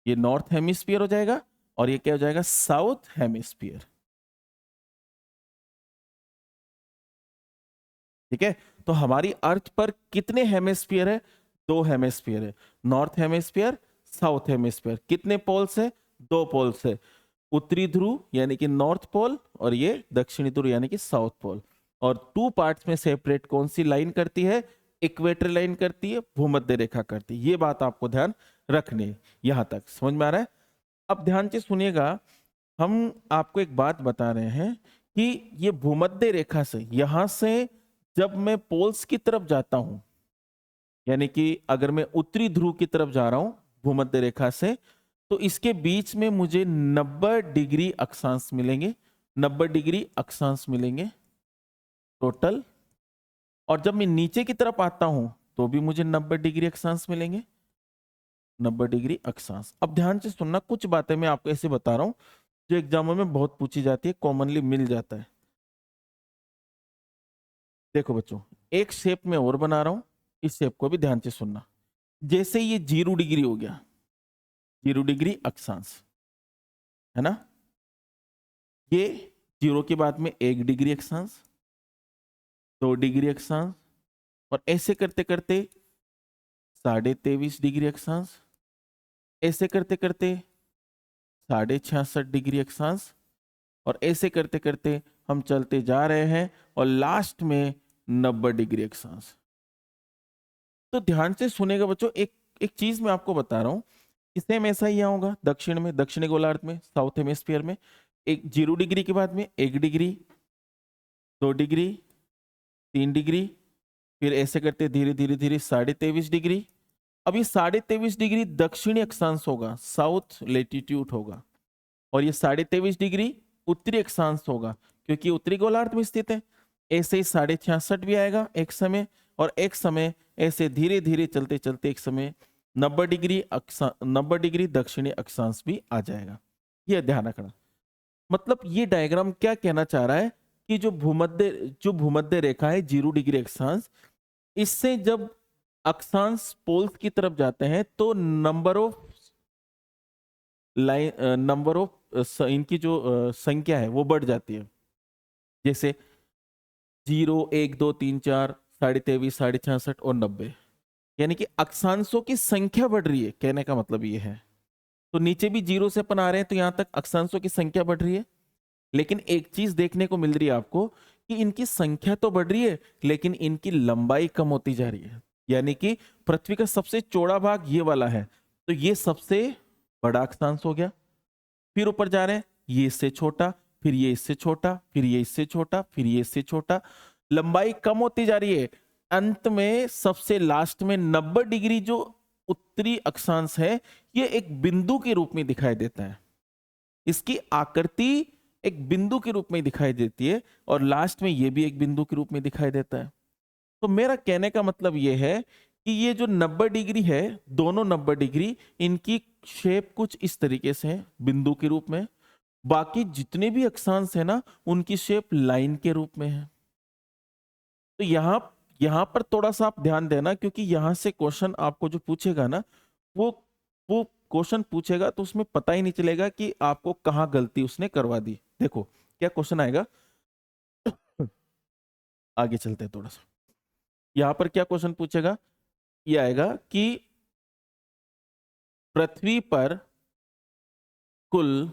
Speaker 1: ये नॉर्थ हेमिस्फीयर हो जाएगा, और ये क्या हो जाएगा? South hemisphere. ठीक है, तो हमारी अर्थ पर कितने हेमिस्फीयर है? 2 हेमिस्फीयर है, नॉर्थ हेमिस्फीयर, साउथ हेमिस्फीयर। कितने पोल्स है? 2 पोल्स है, उत्तरी ध्रुव यानी कि नॉर्थ पोल, और ये दक्षिणी ध्रुव यानी कि साउथ पोल। और 2 पार्ट्स में सेपरेट कौन सी लाइन करती है? इक्वेटर लाइन करती है, भूमध्य रेखा करती है। ये बात आपको ध्यान रखनी है। यहां तक समझ में आ रहा है? अब ध्यान से सुनिएगा, हम आपको एक बात बता रहे हैं कि ये भूमध्य रेखा से, यहां से जब मैं पोल्स की तरफ जाता हूं, यानी कि अगर मैं उत्तरी ध्रुव की तरफ जा रहा हूं भूमध्य रेखा से, तो इसके बीच में मुझे 90 डिग्री अक्षांश मिलेंगे। 90 डिग्री अक्षांश मिलेंगे टोटल। और जब मैं नीचे की तरफ आता हूं तो भी मुझे 90 डिग्री अक्षांश मिलेंगे। 90 डिग्री अक्षांश। अब ध्यान से सुनना, कुछ बातें मैं आपको ऐसे बता रहा हूं जो एग्जामों में बहुत पूछी जाती है, कॉमनली मिल जाता है। देखो बच्चों, एक शेप में और बना रहा हूं, इस शेप को भी ध्यान से सुनना। जैसे ये 0 डिग्री हो गया, 0 डिग्री अक्षांश है ना, ये 0 के बाद में 1 डिग्री अक्षांश, 2 डिग्री अक्षांश, और ऐसे करते करते 23.5 डिग्री अक्षांश, ऐसे करते करते 66.5 डिग्री अक्षांश, और ऐसे करते करते हम चलते जा रहे हैं और लास्ट में 90 डिग्री अक्षांश। तो ध्यान से सुनेगा बच्चों, एक एक चीज मैं आपको बता रहा हूं, सेम ऐसा ही यहाँ होगा दक्षिण में, दक्षिणी गोलार्ध में, साउथ हेमिस्फीयर में। एक 0 डिग्री के बाद में 1 डिग्री, 2 डिग्री, 3 डिग्री, फिर ऐसे करते धीरे धीरे धीरे 23.5 डिग्री। अब ये 23.5 डिग्री दक्षिणी अक्षांश होगा, साउथ लेटीट्यूड होगा, और ये 23.5 डिग्री उत्तरी अक्षांश होगा, क्योंकि उत्तरी गोलार्ध में स्थित है। ऐसे ही 66.5 भी आएगा एक समय, और एक समय ऐसे धीरे धीरे चलते चलते एक समय 90 डिग्री 90 डिग्री दक्षिणी अक्षांश भी आ जाएगा। यह ध्यान रखना। मतलब ये डायग्राम क्या कहना चाह रहा है कि जो भूमध्य रेखा है 0 डिग्री अक्षांश, इससे जब अक्षांश पोल्स की तरफ जाते हैं तो नंबर ऑफ इनकी जो संख्या है वो बढ़ जाती है। जैसे 0, 1, 2, 3, 4, 23.5, 66.5 और 90, यानी कि अक्षांशों की संख्या बढ़ रही है, कहने का मतलब ये है। तो नीचे भी 0 से अपन आ रहे हैं तो यहां तक अक्षांशों की संख्या बढ़ रही है। लेकिन एक चीज देखने को मिल रही है आपको कि इनकी संख्या तो बढ़ रही है लेकिन इनकी लंबाई कम होती जा रही है, यानी कि पृथ्वी का सबसे चौड़ा भाग ये वाला है, तो ये सबसे बड़ा अक्षांश हो गया। फिर ऊपर जा रहे हैं, ये इससे छोटा, फिर ये इससे छोटा, फिर ये इससे छोटा, फिर ये इससे छोटा, लंबाई कम होती जा रही है। अंत में सबसे लास्ट में 90 डिग्री जो उत्तरी अक्षांश है, ये एक बिंदु के रूप में दिखाई देता है। इसकी आकृति एक बिंदु के रूप में दिखाई देती है और लास्ट में ये भी एक बिंदु के रूप में दिखाई देता है। तो मेरा कहने का मतलब ये है कि ये जो 90 डिग्री है, दोनों 90 डिग्री, इनकी शेप कुछ इस तरीके से है बिंदु के रूप में। बाकी जितने भी अक्षांश है ना, उनकी शेप लाइन के रूप में है। तो यहां पर थोड़ा सा आप ध्यान देना, क्योंकि यहां से क्वेश्चन आपको जो पूछेगा ना, वो क्वेश्चन पूछेगा तो उसमें पता ही नहीं चलेगा कि आपको कहां गलती उसने करवा दी। देखो क्या क्वेश्चन आएगा, आगे चलते हैं थोड़ा सा। यहां पर क्या क्वेश्चन पूछेगा, ये आएगा कि पृथ्वी पर कुल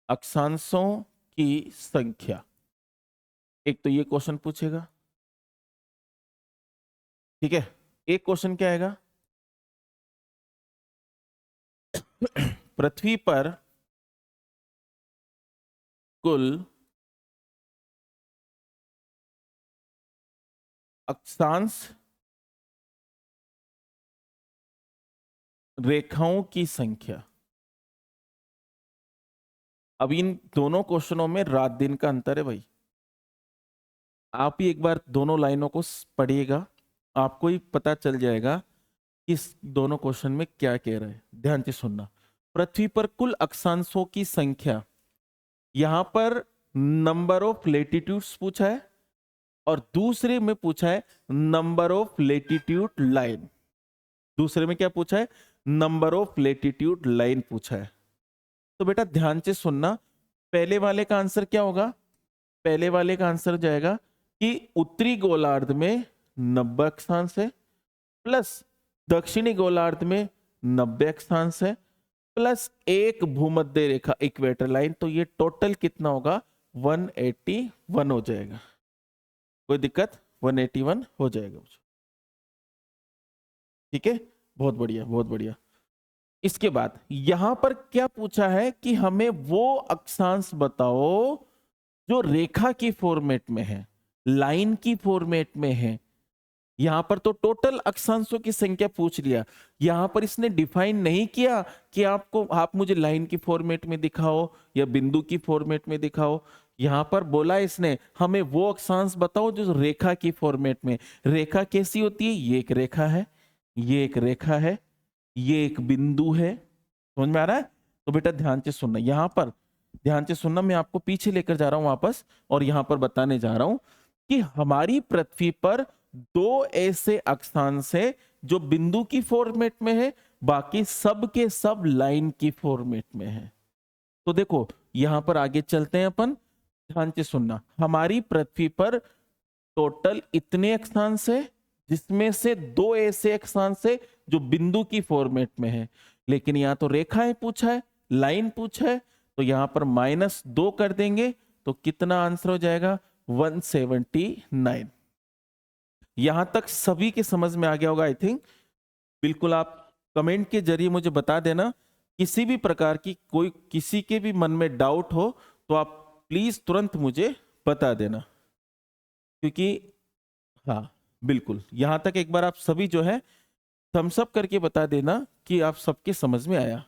Speaker 1: अक्षांशों की संख्या। एक तो ये क्वेश्चन पूछेगा, ठीक है। एक क्वेश्चन क्या आएगा, पृथ्वी पर कुल अक्षांश रेखाओं की संख्या। अब इन दोनों क्वेश्चनों में रात दिन का अंतर है भाई। आप ही एक बार दोनों लाइनों को पढ़िएगा, आपको ही पता चल जाएगा कि इस दोनों क्वेश्चन में क्या कह रहा है। ध्यान से सुनना, पृथ्वी पर कुल अक्षांशों की संख्या, यहां पर नंबर ऑफ लेटिट्यूड्स पूछा है और दूसरे में पूछा है नंबर ऑफ लेटिट्यूड लाइन। दूसरे में क्या पूछा है, नंबर ऑफ लेटिट्यूड लाइन पूछा है। तो बेटा ध्यान से सुनना, पहले वाले का आंसर क्या होगा, पहले वाले का आंसर जाएगा कि उत्तरी गोलार्ध में 90 अक्षांश है, प्लस दक्षिणी गोलार्ध में 90 अक्षांश है, प्लस एक भूमध्य रेखा इक्वेटर लाइन, तो ये टोटल कितना होगा, 181 हो जाएगा। कोई दिक्कत, 181 हो जाएगा। ठीक है, बहुत बढ़िया बहुत बढ़िया। इसके बाद यहां पर क्या पूछा है कि हमें वो अक्षांश बताओ जो रेखा की फॉर्मेट में है, लाइन की फॉर्मेट में है। यहां पर तो टोटल अक्षांशों की संख्या पूछ लिया, यहां पर इसने डिफाइन नहीं किया कि आप मुझे लाइन की फॉर्मेट में दिखाओ या बिंदु की फॉर्मेट में दिखाओ। यहां पर बोला इसने हमें वो अक्षांश बताओ जो रेखा की फॉर्मेट में। रेखा कैसी होती है, ये एक रेखा है, ये एक रेखा है, ये एक बिंदु है। समझ में आ रहा है? तो बेटा ध्यान से सुनना, यहां पर ध्यान से सुनना, मैं आपको पीछे लेकर जा रहा हूं वापस, और यहां पर बताने जा रहा हूं कि हमारी पृथ्वी पर दो ऐसे अक्षांश है जो बिंदु की फॉर्मेट में है, बाकी सब के सब लाइन की फॉर्मेट में है। तो देखो यहां पर आगे चलते हैं अपन, ध्यान से सुनना। हमारी पृथ्वी पर टोटल इतने अक्षांश है, जिसमें से दो ऐसे अक्षांश है जो बिंदु की फॉर्मेट में है, लेकिन यहां तो रेखाएं पूछा है, लाइन पूछा है, तो यहां पर -2 कर देंगे तो कितना आंसर हो जाएगा, 179। यहां तक सभी के समझ में आ गया होगा आई थिंक। बिल्कुल आप कमेंट के जरिए मुझे बता देना, किसी भी प्रकार की कोई किसी के भी मन में डाउट हो तो आप प्लीज तुरंत मुझे बता देना, क्योंकि हाँ बिल्कुल, यहां तक एक बार आप सभी जो है थम्स अप करके बता देना कि आप सबके समझ में आया।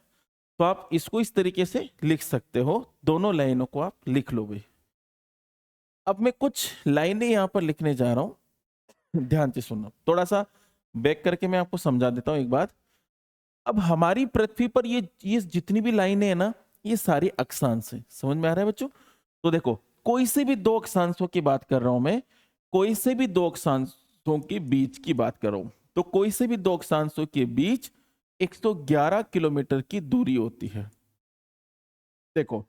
Speaker 1: तो आप इसको इस तरीके से लिख सकते हो, दोनों लाइनों को आप लिख लो भाई। अब मैं कुछ लाइनें यहां पर लिखने जा रहा हूं, ध्यान से सुनना, थोड़ा सा बैक करके मैं आपको समझा देता हूं एक बात। अब हमारी पृथ्वी पर ये जितनी भी लाइनें हैं ना, ये सारी अक्षांश है। समझ में आ रहा है बच्चों? तो देखो कोई से भी दो अक्षांशों की बात कर रहा हूं मैं, कोई से भी दो अक्षांशों के बीच की बात कर रहा हूं, तो कोई से भी दो अक्षांशों के बीच 111 किलोमीटर की दूरी होती है। देखो,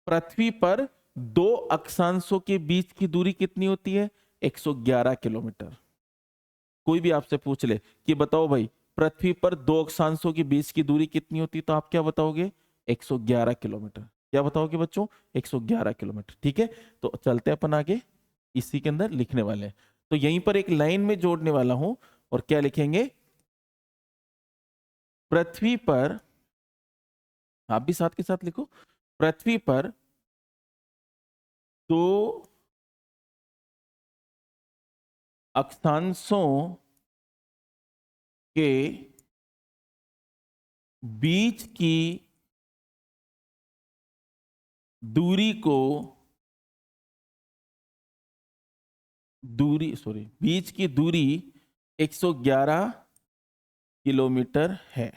Speaker 1: पृथ्वी पर दो अक्षांशों के बीच की दूरी कितनी होती है? 111 किलोमीटर। कोई भी आपसे पूछ ले कि बताओ भाई, पृथ्वी पर दो अक्षांशों के बीच की दूरी कितनी होती है, तो आप क्या बताओगे? 111 किलोमीटर। क्या बताओगे बच्चों? 111 किलोमीटर। ठीक है, तो चलते अपन आगे, इसी के अंदर लिखने वाले हैं। तो यहीं पर एक लाइन में जोड़ने वाला हूं, और क्या लिखेंगे? पृथ्वी पर, आप भी साथ के साथ लिखो, पृथ्वी पर दो अक्षांशों के बीच की दूरी को, बीच की दूरी 111 किलोमीटर है।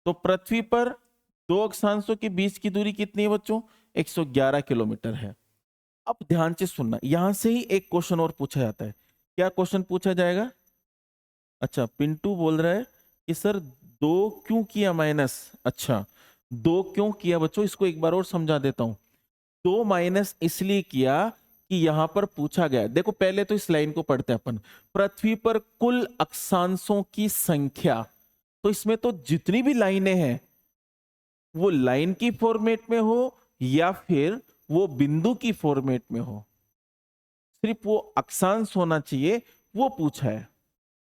Speaker 1: तो पृथ्वी पर दो अक्षांशों के बीच की दूरी कितनी है बच्चों? 111 किलोमीटर है। अब ध्यान से सुनना, यहां से ही एक क्वेश्चन और पूछा जाता है। क्या क्वेश्चन पूछा जाएगा? अच्छा, पिंटू बोल रहा है कि सर दो क्यों किया माइनस? अच्छा, दो क्यों किया बच्चों, इसको एक बार और समझा देता हूं। दो माइनस इसलिए किया कि यहां पर पूछा गया, देखो पहले तो इस लाइन को पढ़ते हैं अपन, पृथ्वी पर कुल अक्षांशों की संख्या। तो इसमें तो जितनी भी लाइनें हैं, वो लाइन की फॉर्मेट में हो या फिर वो बिंदु की फॉर्मेट में हो, सिर्फ वो अक्षांश होना चाहिए, वो पूछा है।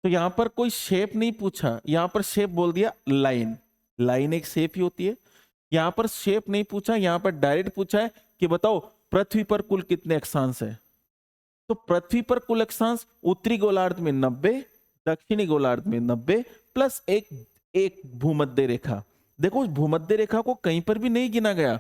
Speaker 1: तो यहां पर कोई शेप नहीं पूछा, यहां पर शेप बोल दिया लाइन। लाइन एक शेप ही होती है। यहां पर शेप नहीं पूछा, यहां पर डायरेक्ट पूछा है कि बताओ पृथ्वी पर कुल कितने अक्षांश है। तो पृथ्वी पर कुल अक्षांश उत्तरी गोलार्ध में 90, दक्षिणी गोलार्ध में 90, प्लस एक एक भूमध्य रेखा। देखो, उस भूमध्य रेखा को कहीं पर भी नहीं गिना गया,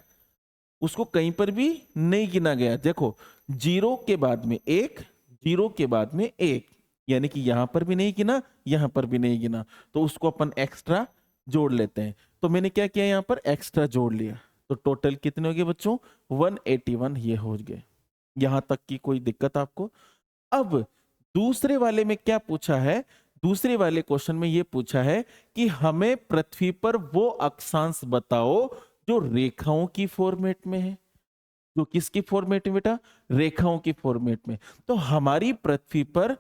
Speaker 1: उसको कहीं पर भी नहीं गिना गया। देखो, जीरो के बाद में एक, जीरो के बाद में एक, यानी कि यहां पर भी नहीं गिना, यहां पर भी नहीं गिना, तो उसको अपन एक्स्ट्रा जोड़ लेते हैं। तो मैंने क्या किया, यहां पर एक्स्ट्रा जोड़ लिया। तो टोटल कितने हो गए बच्चों? 181 ये हो गए। यहां तक की कोई दिक्कत आपको? अब दूसरे वाले में क्या पूछा है? दूसरे वाले क्वेश्चन में यह पूछा है कि हमें पृथ्वी पर वो अक्षांश बताओ जो रेखाओं की फॉर्मेट में है। जो किसकी फॉर्मेट में बेटा? रेखाओं की फॉर्मेट में। तो हमारी पृथ्वी पर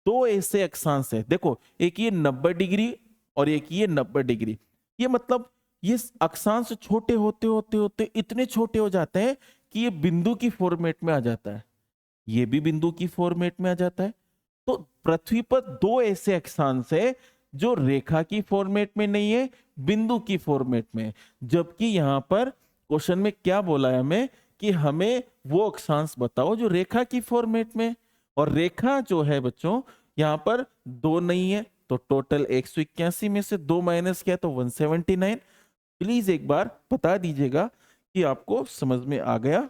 Speaker 1: दो ऐसे अक्षांश है, देखो, एक ये 90 डिग्री और एक ये 90 डिग्री। ये मतलब ये अक्षांश छोटे होते होते होते इतने छोटे हो जाते हैं कि ये बिंदु की फॉर्मेट में आ जाता है, ये भी बिंदु की फॉर्मेट में आ जाता है। तो पृथ्वी पर दो ऐसे अक्षांश है जो रेखा की फॉर्मेट में नहीं है, बिंदु की फॉर्मेट में। जबकि यहां पर क्वेश्चन में क्या बोला है हमें कि हमें वो अक्षांश बताओ जो रेखा की फॉर्मेट में। और रेखा जो है बच्चों, यहां पर दो नहीं है, तो टोटल 181 में से दो माइनस किया तो 179। प्लीज एक बार बता दीजिएगा कि आपको समझ में आ गया।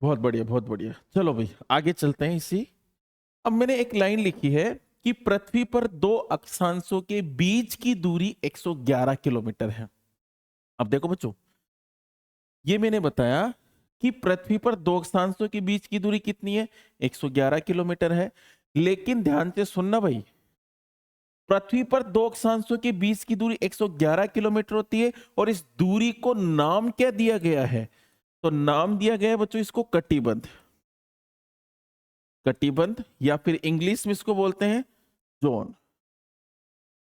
Speaker 1: बहुत बढ़िया, बहुत बढ़िया। चलो भाई आगे चलते हैं इसी। अब मैंने एक लाइन लिखी है कि पृथ्वी पर दो अक्षांशों के बीच की दूरी 111 किलोमीटर है। अब देखो बच्चों, ये मैंने बताया कि पृथ्वी पर दो अक्षांशों के बीच की दूरी कितनी है? 111 किलोमीटर है। लेकिन ध्यान से सुनना भाई, पृथ्वी पर दो अक्षांशों के बीच की दूरी 111 किलोमीटर होती है, और इस दूरी को नाम क्या दिया गया है? तो नाम दिया गया है बच्चों इसको कटिबंध। कटिबंध, या फिर इंग्लिश में इसको बोलते हैं जोन।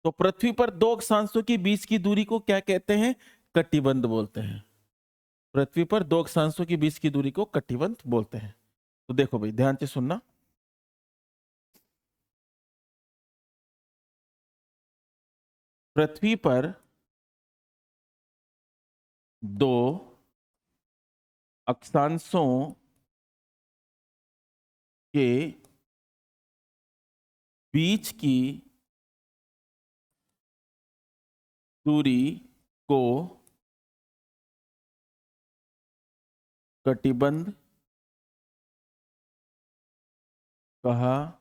Speaker 1: तो पृथ्वी पर दो अक्षांशों के बीच की दूरी को क्या कहते हैं? कटिबंध बोलते हैं। पृथ्वी पर दो अक्षांशों के बीच की दूरी को कटिबंध बोलते हैं। तो देखो भाई ध्यान से सुनना, पृथ्वी पर दो अक्षांशों के बीच की दूरी को कटिबंध कहा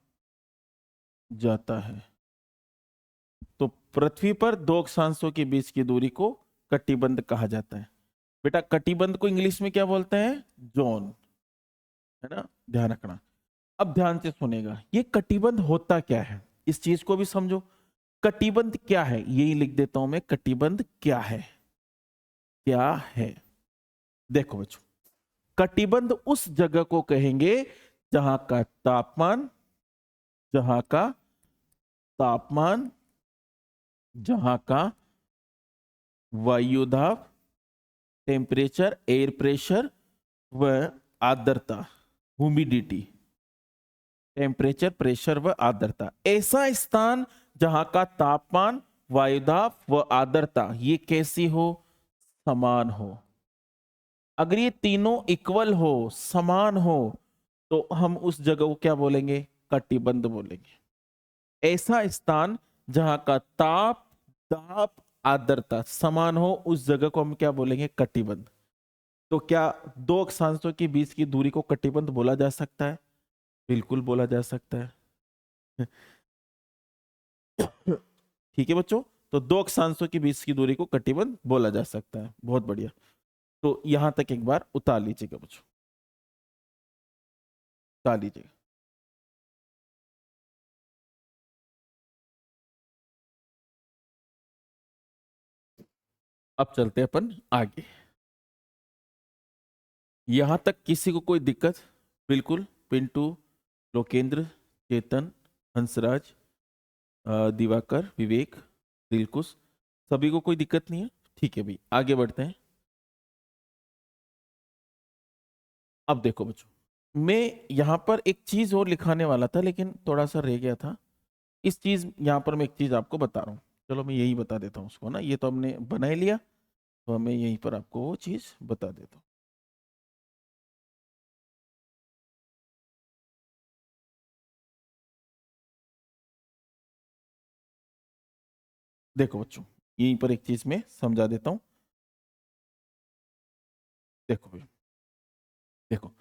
Speaker 1: जाता है। तो पृथ्वी पर दो अक्षांशों के बीच की दूरी को कटिबंध कहा जाता है। बेटा कटिबंध को इंग्लिश में क्या बोलते हैं? जोन, है ना, ध्यान रखना। अब ध्यान से सुनेगा, ये कटिबंध होता क्या है, इस चीज को भी समझो। कटिबंध क्या है, यही लिख देता हूं मैं, कटिबंध क्या है, क्या है। देखो बच्चों, कटिबंध उस जगह को कहेंगे जहां का तापमान, जहां का तापमान, जहां का वायुदाब, टेम्परेचर, एयर प्रेशर व आर्द्रता, ह्यूमिडिटी, टेम्परेचर, प्रेशर व आर्द्रता, ऐसा स्थान जहां का तापमान, वायुदाब व आर्द्रता ये कैसी हो? समान हो। अगर ये तीनों इक्वल हो, समान हो, तो हम उस जगह को क्या बोलेंगे? कटिबंध बोलेंगे। ऐसा स्थान जहां का ताप, दाब, आर्द्रता समान हो, उस जगह को हम क्या बोलेंगे? कटिबंध। तो क्या दो अक्षांशों के बीच की दूरी को कटिबंध बोला जा सकता है? बिल्कुल बोला जा सकता है। ठीक है बच्चों, तो दो अक्षांशों के बीच की दूरी को कटिबंध बोला जा सकता है। बहुत बढ़िया। तो यहां तक एक बार उतार लीजिएगा बच्चों, उतार लीजिएगा। अब चलते हैं अपन आगे। यहां तक किसी को कोई दिक्कत? बिल्कुल। पिंटू, लोकेंद्र, चेतन, हंसराज, दिवाकर, विवेक, दिलकुश, सभी को कोई दिक्कत नहीं है? ठीक है भाई, आगे बढ़ते हैं। अब देखो बच्चों, मैं यहां पर एक चीज और लिखाने वाला था लेकिन थोड़ा सा रह गया था। इस चीज यहां पर मैं एक चीज आपको बता रहा हूं, चलो मैं यही बता देता हूं उसको ना, ये तो हमने बना ही लिया, तो मैं यहीं पर आपको वो चीज बता देता हूँ। देखो बच्चों, यहीं पर एक चीज मैं समझा देता हूँ। देखो भाई, देखो,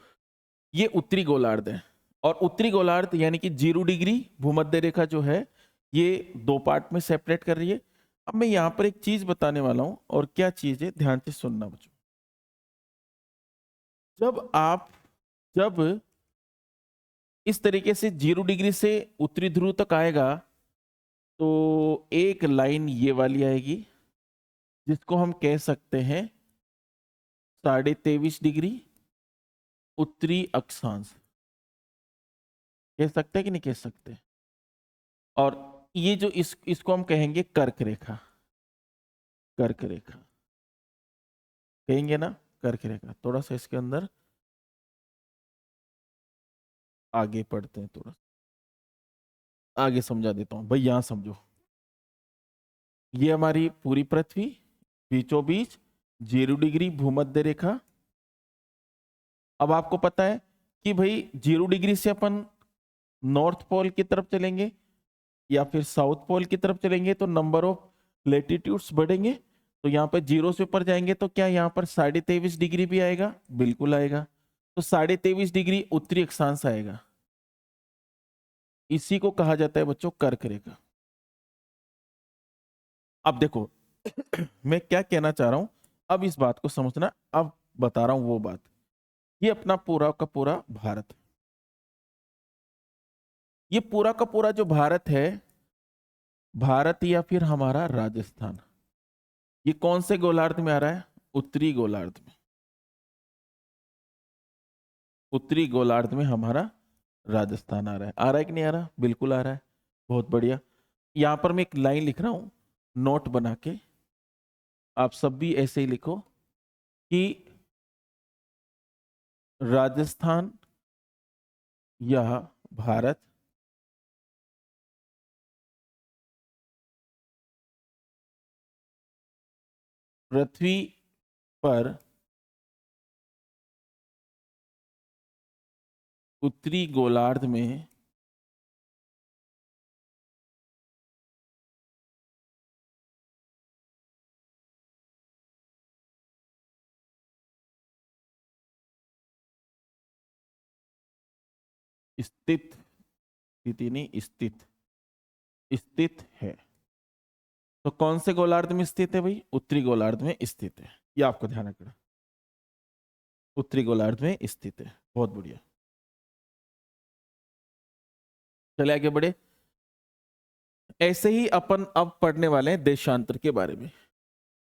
Speaker 1: ये उत्तरी गोलार्ध है, और उत्तरी गोलार्ध यानी कि 0 डिग्री भूमध्य रेखा जो है, ये दो पार्ट में सेपरेट कर रही है। अब मैं यहां पर एक चीज बताने वाला हूं, और क्या चीज है, ध्यान से सुनना बच्चों। जब इस तरीके से 0 डिग्री से उत्तरी ध्रुव तक आएगा, तो एक लाइन ये वाली आएगी, जिसको हम कह सकते हैं 23.5 डिग्री उत्तरी अक्षांश। कह सकते हैं कि नहीं कह सकते? और ये जो इसको हम कहेंगे कर्क रेखा, कर्क रेखा कहेंगे ना, कर्क रेखा। थोड़ा सा इसके अंदर आगे पढ़ते हैं, थोड़ा आगे समझा देता हूं भाई, यहां समझो। ये हमारी पूरी पृथ्वी, बीचों बीच 0 डिग्री भूमध्य रेखा। अब आपको पता है कि भाई 0 डिग्री से अपन नॉर्थ पोल की तरफ चलेंगे या फिर साउथ पोल की तरफ चलेंगे तो नंबर ऑफ लेटिट्यूड्स बढ़ेंगे। तो यहाँ पर 0 से ऊपर जाएंगे तो क्या यहाँ पर 23.5 डिग्री भी आएगा? बिल्कुल आएगा। तो 23.5 डिग्री उत्तरी अक्षांश आएगा। इसी को कहा जाता है बच्चों कर्क रेखा। अब देखो, मैं क्या कहना चाह रहा हूं, अब इस बात को समझना। अब बता रहा हूं वो बात, ये अपना पूरा का पूरा भारत, ये पूरा का पूरा जो भारत है, भारत या फिर हमारा राजस्थान, ये कौन से गोलार्ध में आ रहा है? उत्तरी गोलार्ध में। उत्तरी गोलार्ध में हमारा राजस्थान आ रहा है। आ रहा है कि नहीं आ रहा? बिल्कुल आ रहा है। बहुत बढ़िया। यहां पर मैं एक लाइन लिख रहा हूं, नोट बना के, आप सब भी ऐसे ही लिखो कि राजस्थान या भारत पृथ्वी पर उत्तरी गोलार्ध में स्थित, स्थिति नहीं, स्थित, स्थित है। तो कौन से गोलार्ध में स्थित है भाई? उत्तरी गोलार्ध में स्थित है, ये आपको ध्यान रखना। उत्तरी गोलार्ध में स्थित है। बहुत बढ़िया, चले आगे बढ़े। ऐसे ही अपन अब पढ़ने वाले हैं देशांतर के बारे में।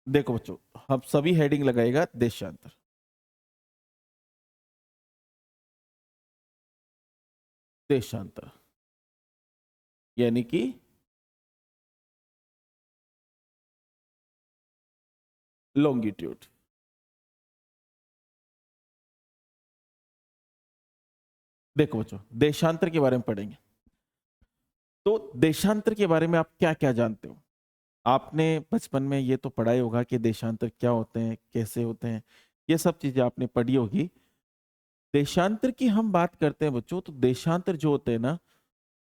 Speaker 1: देखो बच्चों, हम सभी हेडिंग लगाएगा देशांतर। देशांतर यानी कि लॉन्गिट्यूड। देखो बच्चों, देशांतर के बारे में पढ़ेंगे। तो देशांतर के बारे में आप क्या क्या जानते हो? आपने बचपन में ये तो पढ़ा ही होगा कि देशांतर क्या होते हैं, कैसे होते हैं, ये सब चीजें आपने पढ़ी होगी। देशांतर की हम बात करते हैं बच्चों, तो देशांतर जो होते हैं ना,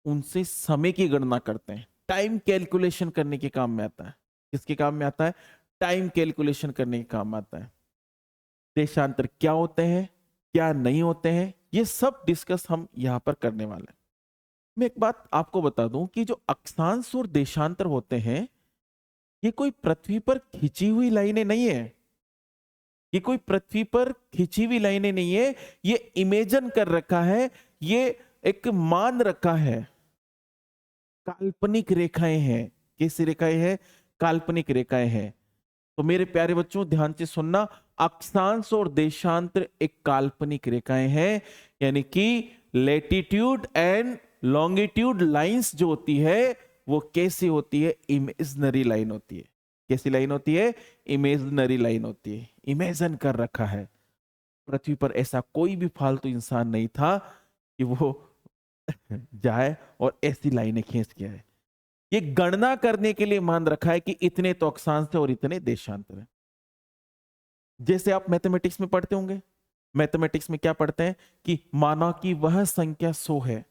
Speaker 1: उनसे समय की गणना करते हैं, टाइम कैलकुलेशन करने के काम में आता है। किसके काम में आता है? टाइम कैलकुलेशन करने के काम में आता है। देशांतर क्या होते हैं, क्या नहीं होते हैं, ये सब डिस्कस हम यहां पर करने वाले हैं। मैं एक बात आपको बता दूं कि जो अक्षांश और देशांतर होते हैं, ये कोई पृथ्वी पर खिंची हुई लाइनें नहीं है। ये कोई पृथ्वी पर खिंची हुई लाइनें नहीं है, ये इमेजिन कर रखा है, ये एक मान रखा है। काल्पनिक रेखाएं हैं। कैसी रेखाएं हैं? काल्पनिक रेखाएं हैं। तो मेरे प्यारे बच्चों, ध्यान से सुनना, अक्षांश और देशांतर एक काल्पनिक रेखाएं हैं, यानी कि लेटिट्यूड एंड लॉन्गिट्यूड लाइंस जो होती है वो कैसी होती है? इमेजिनरी लाइन होती है। कैसी लाइन होती है? इमेजिनरी लाइन होती है। इमेजिन कर रखा है। पृथ्वी पर ऐसा कोई भी फालतू इंसान नहीं था कि वो जाए और ऐसी लाइनें खींच के आए। ये गणना करने के लिए मान रखा है कि इतने तो अक्षांश है और इतने देशांतर है। जैसे आप मैथमेटिक्स में पढ़ते होंगे, मैथमेटिक्स में क्या पढ़ते हैं कि माना कि वह संख्या 100 है।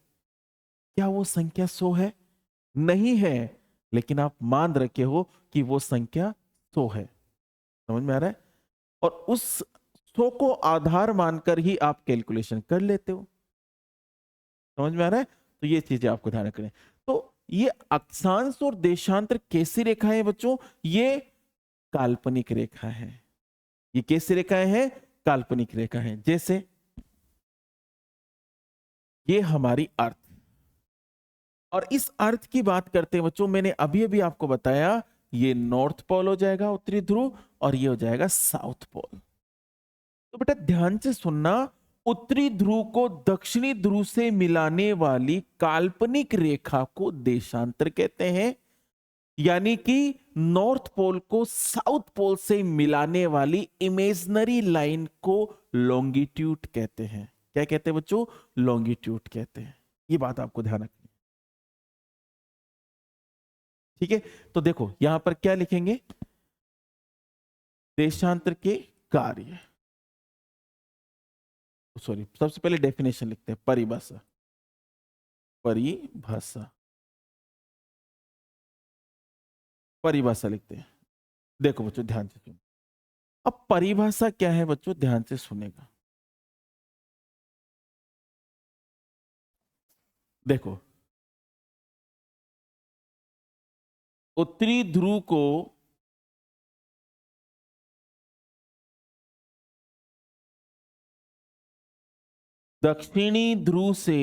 Speaker 1: क्या वो संख्या 100 है? नहीं है, लेकिन आप मान रखे हो कि वो संख्या 100 है। समझ में आ रहा है? और उस 100 को आधार मानकर ही आप कैलकुलेशन कर लेते हो। समझ में आ रहा है? तो ये चीजें आपको ध्यान रखनी है। तो ये अक्षांश और देशांतर कैसी रेखाएं हैं बच्चों? ये काल्पनिक रेखा है। ये कैसी रेखाएं हैं? काल्पनिक रेखा है। जैसे ये हमारी अर्थ, और इस अर्थ की बात करते हैं बच्चों, मैंने अभी अभी आपको बताया, ये नॉर्थ पोल हो जाएगा, उत्तरी ध्रुव, और ये हो जाएगा साउथ पोल। तो बेटा ध्यान से सुनना, उत्तरी ध्रुव को दक्षिणी ध्रुव से मिलाने वाली काल्पनिक रेखा को देशांतर कहते हैं, यानी कि नॉर्थ पोल को साउथ पोल से मिलाने वाली इमेजिनरी लाइन को लॉन्गिट्यूड कहते हैं। क्या कहते हैं बच्चों? लॉन्गिट्यूड कहते हैं। ये बात आपको ध्यान रखनी है। ठीक है, तो देखो यहां पर क्या लिखेंगे? देशांतर के कार्य, सॉरी, सबसे पहले डेफिनेशन लिखते हैं, परिभाषा। परिभाषा, परिभाषा लिखते हैं। देखो बच्चों ध्यान से सुनो। अब परिभाषा क्या है बच्चों? ध्यान से सुनेगा। देखो, उत्तरी ध्रुव को दक्षिणी ध्रुव से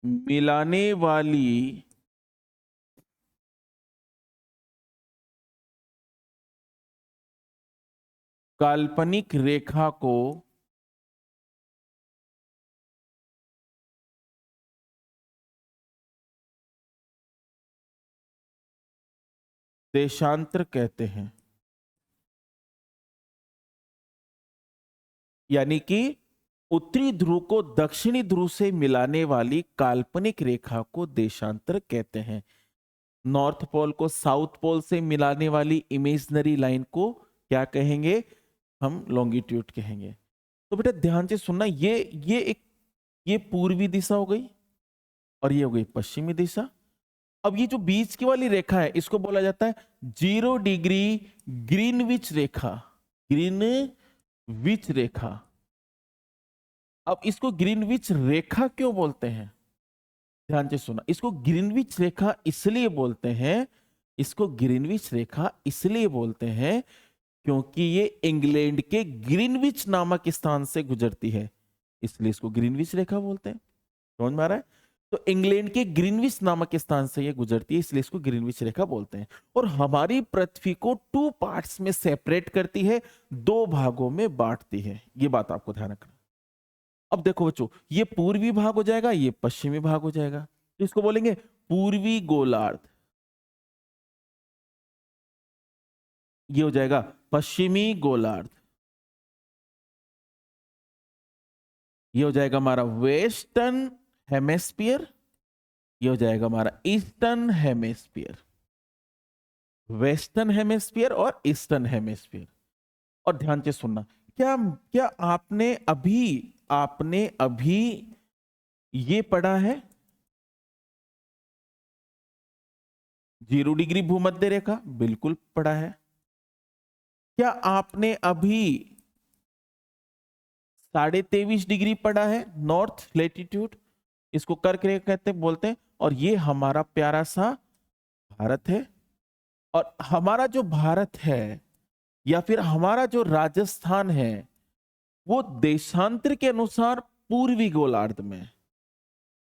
Speaker 1: मिलाने वाली काल्पनिक रेखा को देशांतर कहते हैं। यानी कि उत्तरी ध्रुव को दक्षिणी ध्रुव से मिलाने वाली काल्पनिक रेखा को देशांतर कहते हैं। नॉर्थ पोल को साउथ पोल से मिलाने वाली इमेजिनरी लाइन को क्या कहेंगे? हम लॉन्गिट्यूड कहेंगे। तो बेटा ध्यान से सुनना, ये पूर्वी दिशा हो गई और ये हो गई पश्चिमी दिशा। अब ये जो बीच की वाली रेखा है, इसको बोला जाता है 0 डिग्री ग्रीनविच रेखा। ग्रीनविच रेखा। अब इसको ग्रीनविच रेखा क्यों बोलते हैं? ध्यान से सुना, इसको ग्रीनविच रेखा इसलिए बोलते हैं, इसको ग्रीनविच रेखा इसलिए बोलते हैं क्योंकि ये इंग्लैंड के ग्रीनविच नामक स्थान से गुजरती है, इसलिए इसको ग्रीनविच रेखा बोलते हैं। समझ में आ रहा है? तो इंग्लैंड के ग्रीनविच नामक स्थान से ये गुजरती है, इसलिए इसको ग्रीनविच रेखा बोलते हैं। और हमारी पृथ्वी को 2 पार्ट्स में सेपरेट करती है, 2 भागों में बांटती है। ये बात आपको ध्यान रखना। अब देखो बच्चों, ये पूर्वी भाग हो जाएगा, ये पश्चिमी भाग हो जाएगा, तो इसको बोलेंगे पूर्वी गोलार्ध। ये हो जाएगा पश्चिमी गोलार्ध। ये हो जाएगा हमारा वेस्टर्न हेमेस्फीयर। ये हो जाएगा हमारा ईस्टर्न हेमेस्फीयर। वेस्टर्न हेमेस्फीयर और ईस्टर्न हेमेस्फीयर। और ध्यान से सुनना, क्या क्या आपने अभी ये पढ़ा है 0 डिग्री भूमध्य रेखा? बिल्कुल पढ़ा है। क्या आपने अभी 23.5 डिग्री पढ़ा है नॉर्थ लेटीट्यूड? इसको कर्क रेखा कहते बोलते हैं। और ये हमारा प्यारा सा भारत है। और हमारा जो भारत है या फिर हमारा जो राजस्थान है वो देशांतर के अनुसार पूर्वी गोलार्ध में,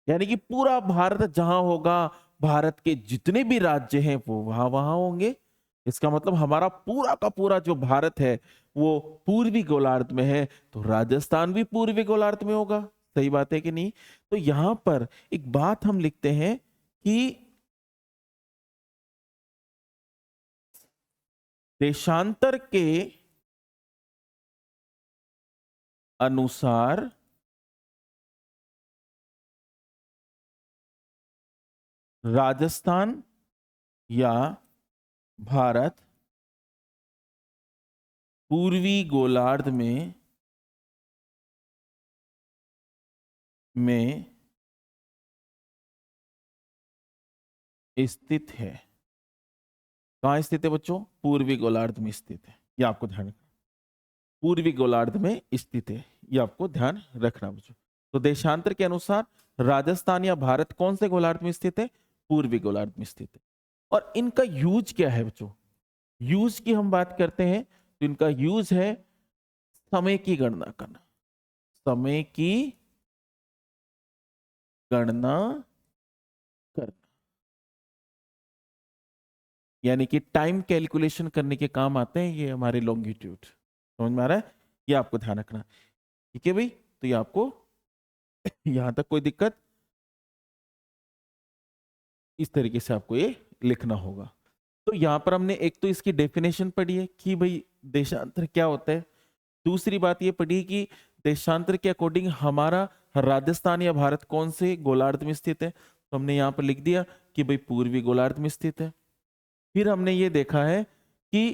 Speaker 1: यानी कि पूरा भारत जहां होगा, भारत के जितने भी राज्य हैं वो वहां वहां होंगे। इसका मतलब हमारा पूरा का पूरा जो भारत है वो पूर्वी गोलार्ध में है, तो राजस्थान भी पूर्वी गोलार्ध में होगा। सही बात है कि नहीं? तो यहां पर एक बात हम लिखते हैं कि देशांतर के अनुसार राजस्थान या भारत पूर्वी गोलार्ध में स्थित है। कहां स्थित है बच्चों? पूर्वी गोलार्ध में स्थित है। ये आपको ध्यान रखना, पूर्वी गोलार्ध में स्थित है, ये आपको ध्यान रखना बच्चों। तो देशांतर के अनुसार राजस्थान या भारत कौन से गोलार्ध में स्थित है? पूर्वी गोलार्ध में स्थित है। और इनका यूज क्या है बच्चों? यूज की हम बात करते हैं तो इनका यूज है समय की गणना करना। समय की गणना करना, यानी कि टाइम कैलकुलेशन करने के काम आते हैं ये हमारे लॉन्गिट्यूड। समझ में आ रहा है? ये आपको ध्यान रखना। ठीक है भाई, तो ये आपको यहां तक कोई दिक्कत? इस तरीके से आपको ये लिखना होगा। तो यहां पर हमने एक तो इसकी डेफिनेशन पढ़ी है कि भाई देशांतर क्या होता है। दूसरी बात ये पढ़ी कि देशांतर के अकॉर्डिंग हमारा राजस्थान या भारत कौन से गोलार्ध में स्थित है, तो हमने यहाँ पर लिख दिया कि भाई पूर्वी गोलार्ध में स्थित है। फिर हमने ये देखा है कि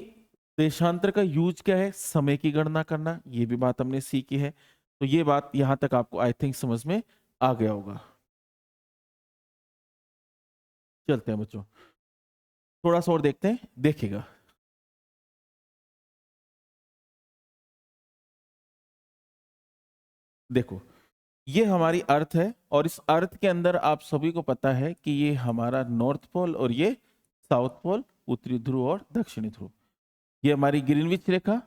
Speaker 1: देशांतर का यूज क्या है? समय की गणना करना। ये भी बात हमने सीखी है। तो ये बात यहां तक आपको आई थिंक समझ में आ गया होगा। चलते हैं बच्चों, थोड़ा सा और देखते हैं, देखिएगा। देखो, ये हमारी अर्थ है और इस अर्थ के अंदर आप सभी को पता है कि ये हमारा नॉर्थ पोल और ये साउथ पोल, उत्तरी ध्रुव और दक्षिणी ध्रुव। ये हमारी ग्रीनविच रेखा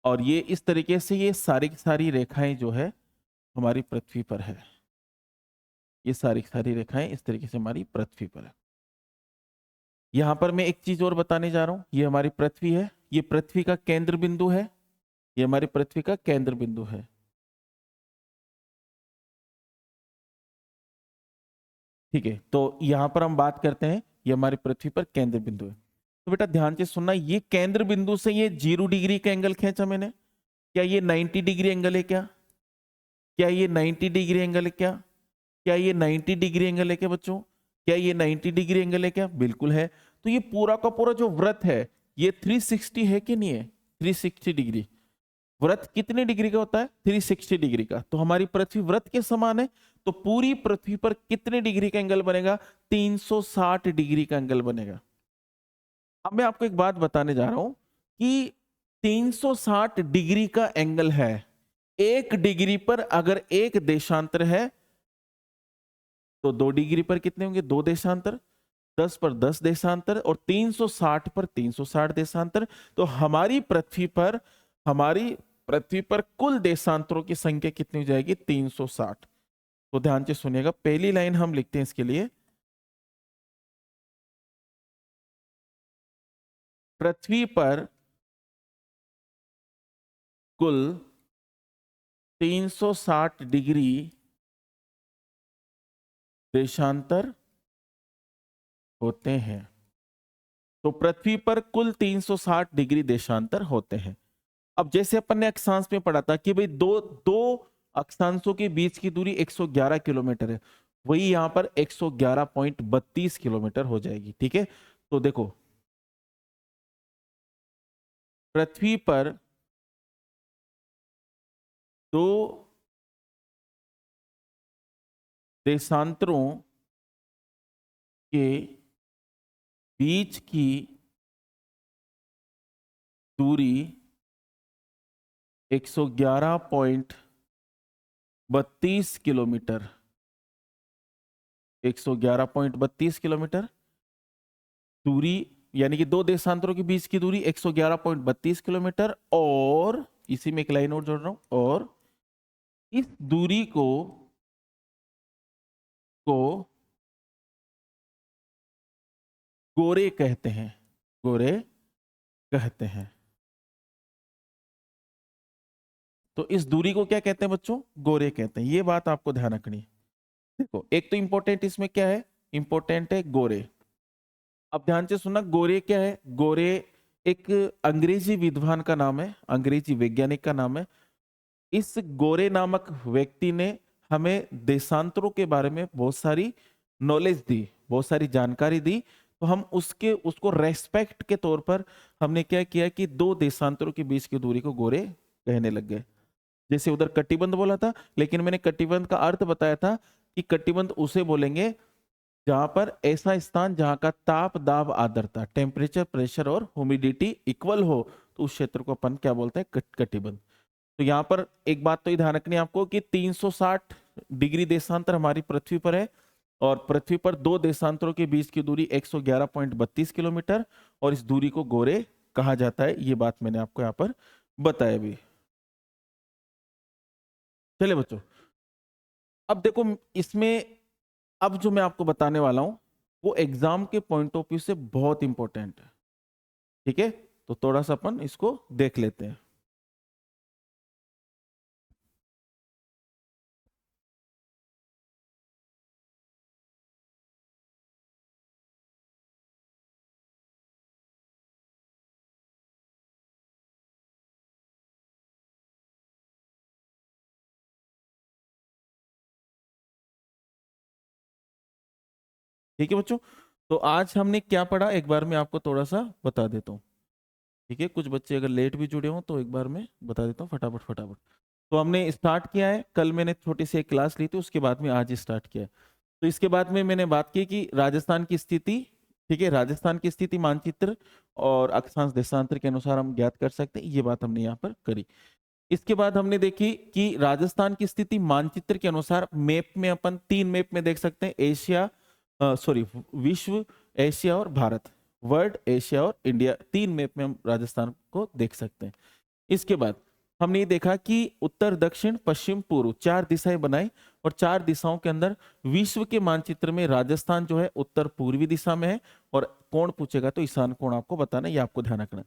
Speaker 1: और ये इस तरीके से ये सारी की सारी रेखाएं जो है हमारी पृथ्वी पर है। ये सारी की सारी रेखाएं इस तरीके से हमारी पृथ्वी पर है। यहां पर मैं एक चीज और बताने जा रहा हूं। ये हमारी पृथ्वी है, ये पृथ्वी का केंद्र बिंदु है, ये हमारी पृथ्वी का केंद्र बिंदु है। ठीक है, तो यहां पर हम बात करते हैं, ये हमारी पृथ्वी पर केंद्र बिंदु है। तो बेटा ध्यान से सुनना, ये केंद्र बिंदु से ये 0 डिग्री का एंगल खींचा मैंने। क्या ये 90 डिग्री एंगल है? क्या ये 90 डिग्री एंगल है? क्या ये 90 डिग्री एंगल है क्या बच्चों? क्या ये 90 डिग्री एंगल है क्या? बिल्कुल है। तो ये पूरा का पूरा जो व्रत है ये 360 है कि नहीं है? 360 डिग्री। व्रत कितने डिग्री का होता है? 360 डिग्री का। तो हमारी पृथ्वी व्रत के समान है, तो पूरी पृथ्वी पर कितने डिग्री का एंगल बनेगा? 360 डिग्री का एंगल बनेगा। अब मैं आपको एक बात बताने जा रहा हूं कि 360 डिग्री का एंगल है। 1 डिग्री पर अगर एक देशांतर है तो 2 डिग्री पर कितने होंगे? 2 देशांतर, 10 पर 10 देशांतर और 360 पर 360 देशांतर। तो हमारी पृथ्वी पर कुल देशांतरों की संख्या कितनी हो जाएगी? 360। तो ध्यान से सुनिएगा, पहली लाइन हम लिखते हैं इसके लिए, पृथ्वी पर कुल 360 डिग्री देशांतर होते हैं। तो पृथ्वी पर कुल 360 डिग्री देशांतर होते हैं। अब जैसे अपन ने अक्षांश में पढ़ा था कि भाई दो दो अक्षांशों के बीच की दूरी 111 किलोमीटर है, वही यहां पर 111.32 किलोमीटर हो जाएगी। ठीक है, तो देखो पृथ्वी पर दो देशांतरों के बीच की दूरी 111.32 किलोमीटर, 111.32 किलोमीटर दूरी, यानी कि दो देशांतरों के बीच की दूरी 111.32 किलोमीटर। और इसी में एक लाइन और जोड़ रहा हूं, और इस दूरी को गोरे कहते हैं, गोरे कहते हैं। तो इस दूरी को क्या कहते हैं बच्चों? गोरे कहते हैं। ये बात आपको ध्यान रखनी है। देखो एक तो इंपॉर्टेंट इसमें क्या है? इंपॉर्टेंट है गोरे। अब ध्यान से सुनना, गोरे क्या है? गोरे एक अंग्रेजी विद्वान का नाम है, अंग्रेजी वैज्ञानिक का नाम है। इस गोरे नामक व्यक्ति ने हमें देशांतरों के बारे में बहुत सारी नॉलेज दी, बहुत सारी जानकारी दी। तो हम उसको रेस्पेक्ट के तौर पर हमने क्या किया कि दो देशांतरों के बीच की दूरी को गोरे कहने लग गए। जैसे उधर कटिबंध बोला था, लेकिन मैंने कटिबंध का अर्थ बताया था कि कटिबंध उसे बोलेंगे जहां पर ऐसा स्थान जहां का ताप, दाब, आर्द्रता, टेम्परेचर, प्रेशर और ह्यूमिडिटी इक्वल हो, तो उस क्षेत्र को अपन क्या बोलते हैं? कटिबंध। तो यहाँ पर एक बात तो ही ध्यान रखनी है आपको कि 360 डिग्री देशांतर हमारी पृथ्वी पर है, और पृथ्वी पर दो देशांतरों के बीच की दूरी 111.32 किलोमीटर, और इस दूरी को गोरे कहा जाता है। ये बात मैंने आपको यहाँ पर बताया भी। चलिए बच्चों, अब देखो इसमें अब जो मैं आपको बताने वाला हूं वो एग्जाम के पॉइंट ऑफ व्यू से बहुत इंपॉर्टेंट है। ठीक है, तो थोड़ा सा अपन इसको देख लेते हैं। ठीक है बच्चों, तो आज हमने क्या पढ़ा एक बार मैं आपको थोड़ा सा बता देता हूँ। ठीक है, कुछ बच्चे अगर लेट भी जुड़े हों तो एक बार मैं बता देता हूँ फटाफट फटाफट। तो हमने स्टार्ट किया है, कल मैंने छोटी सी एक क्लास ली थी, उसके बाद में आज स्टार्ट किया है। तो इसके बाद में मैंने बात की कि राजस्थान की स्थिति, ठीक है, राजस्थान की स्थिति मानचित्र और अक्षांश देशांतर के अनुसार हम ज्ञात कर सकते हैं, ये बात हमने यहाँ पर करी। इसके बाद हमने देखी कि राजस्थान की स्थिति मानचित्र के अनुसार मैप में अपन 3 मैप में देख सकते हैं, एशिया, सॉरी विश्व, एशिया और भारत, वर्ल्ड, एशिया और इंडिया, 3 मैप में हम राजस्थान को देख सकते हैं। इसके बाद हमने ये देखा कि उत्तर, दक्षिण, पश्चिम, पूर्व 4 दिशाएं बनाई, और 4 दिशाओं के अंदर विश्व के मानचित्र में राजस्थान जो है उत्तर पूर्वी दिशा में है, और कोण पूछेगा तो ईशान कोण आपको बताना, ये आपको ध्यान रखना।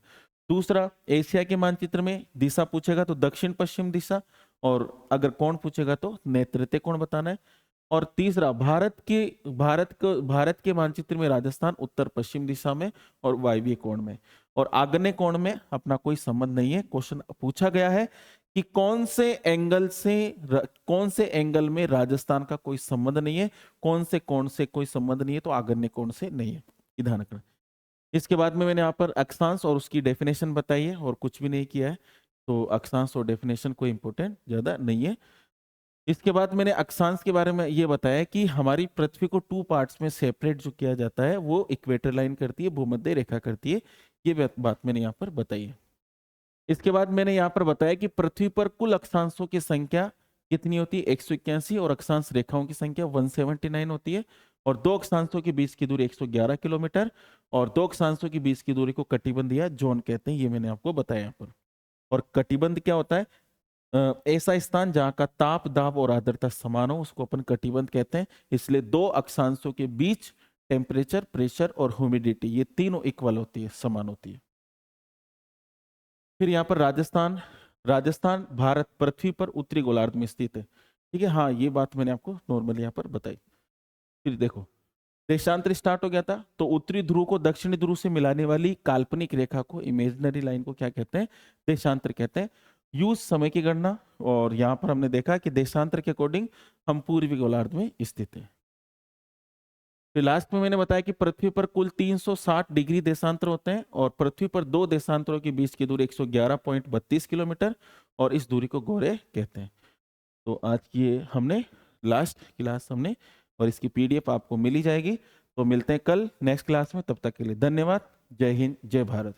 Speaker 1: दूसरा, एशिया के मानचित्र में दिशा पूछेगा तो दक्षिण पश्चिम दिशा, और अगर कोण पूछेगा तो नैऋत्य कोण बताना है। और तीसरा, भारत के मानचित्र में राजस्थान उत्तर पश्चिम दिशा में और वायव्य कोण में, और आग्नेय कोण में अपना कोई संबंध नहीं है। क्वेश्चन पूछा गया है कि कौन से एंगल में राजस्थान का कोई संबंध नहीं है, कौन से कोण से कोई संबंध नहीं है, तो आग्नेय कोण से नहीं है, ध्यान रखना। इसके बाद में मैंने यहाँ पर अक्षांश और उसकी डेफिनेशन बताई है, और कुछ भी नहीं किया है। तो अक्षांश और डेफिनेशन कोई इंपॉर्टेंट ज्यादा नहीं है। इसके बाद मैंने अक्षांश के बारे में ये बताया कि हमारी पृथ्वी को 2 पार्ट्स में सेपरेट जो किया जाता है वो इक्वेटर लाइन करती है, भूमध्य रेखा करती है, ये बात मैंने यहाँ पर बताई है। इसके बाद मैंने यहाँ पर बताया कि पृथ्वी पर कुल अक्षांशों की संख्या कितनी होती है 181 और अक्षांश रेखाओं की संख्या 179 होती है। और दो अक्षांशों के बीच की दूरी 111 किलोमीटर और दो अक्षांशों के बीच की दूरी को कटिबंध या जोन कहते हैं, ये मैंने आपको बताया यहाँ पर। और कटिबंध क्या होता है? ऐसा स्थान जहाँ का ताप, दाब और आर्द्रता समान हो उसको अपन कटिबंध कहते हैं। इसलिए दो अक्षांशों के बीच टेम्परेचर, प्रेशर और ह्यूमिडिटी ये तीनों इक्वल होती है, समान होती है। फिर यहाँ पर राजस्थान, राजस्थान भारत पृथ्वी पर उत्तरी गोलार्ध में स्थित है। ठीक है, हाँ ये बात मैंने आपको नॉर्मली यहाँ पर बताई। फिर देखो देशांतर स्टार्ट हो गया था, तो उत्तरी ध्रुव को दक्षिणी ध्रुव से मिलाने वाली काल्पनिक रेखा को, इमेजिनरी लाइन को क्या कहते हैं? देशांतर कहते हैं। यूज समय की गणना, और यहाँ पर हमने देखा कि देशांतर के अकॉर्डिंग हम पूर्वी गोलार्ध में स्थित है। फिर लास्ट में मैंने बताया कि पृथ्वी पर कुल 360 डिग्री देशांतर होते हैं और पृथ्वी पर दो देशांतरों के बीच की दूरी 111.32 किलोमीटर और इस दूरी को गोरे कहते हैं। तो आज की ये हमने लास्ट क्लास हमने, और इसकी पीडीएफ आपको मिल ही जाएगी। तो मिलते हैं कल नेक्स्ट क्लास में, तब तक के लिए धन्यवाद। जय हिंद, जय भारत।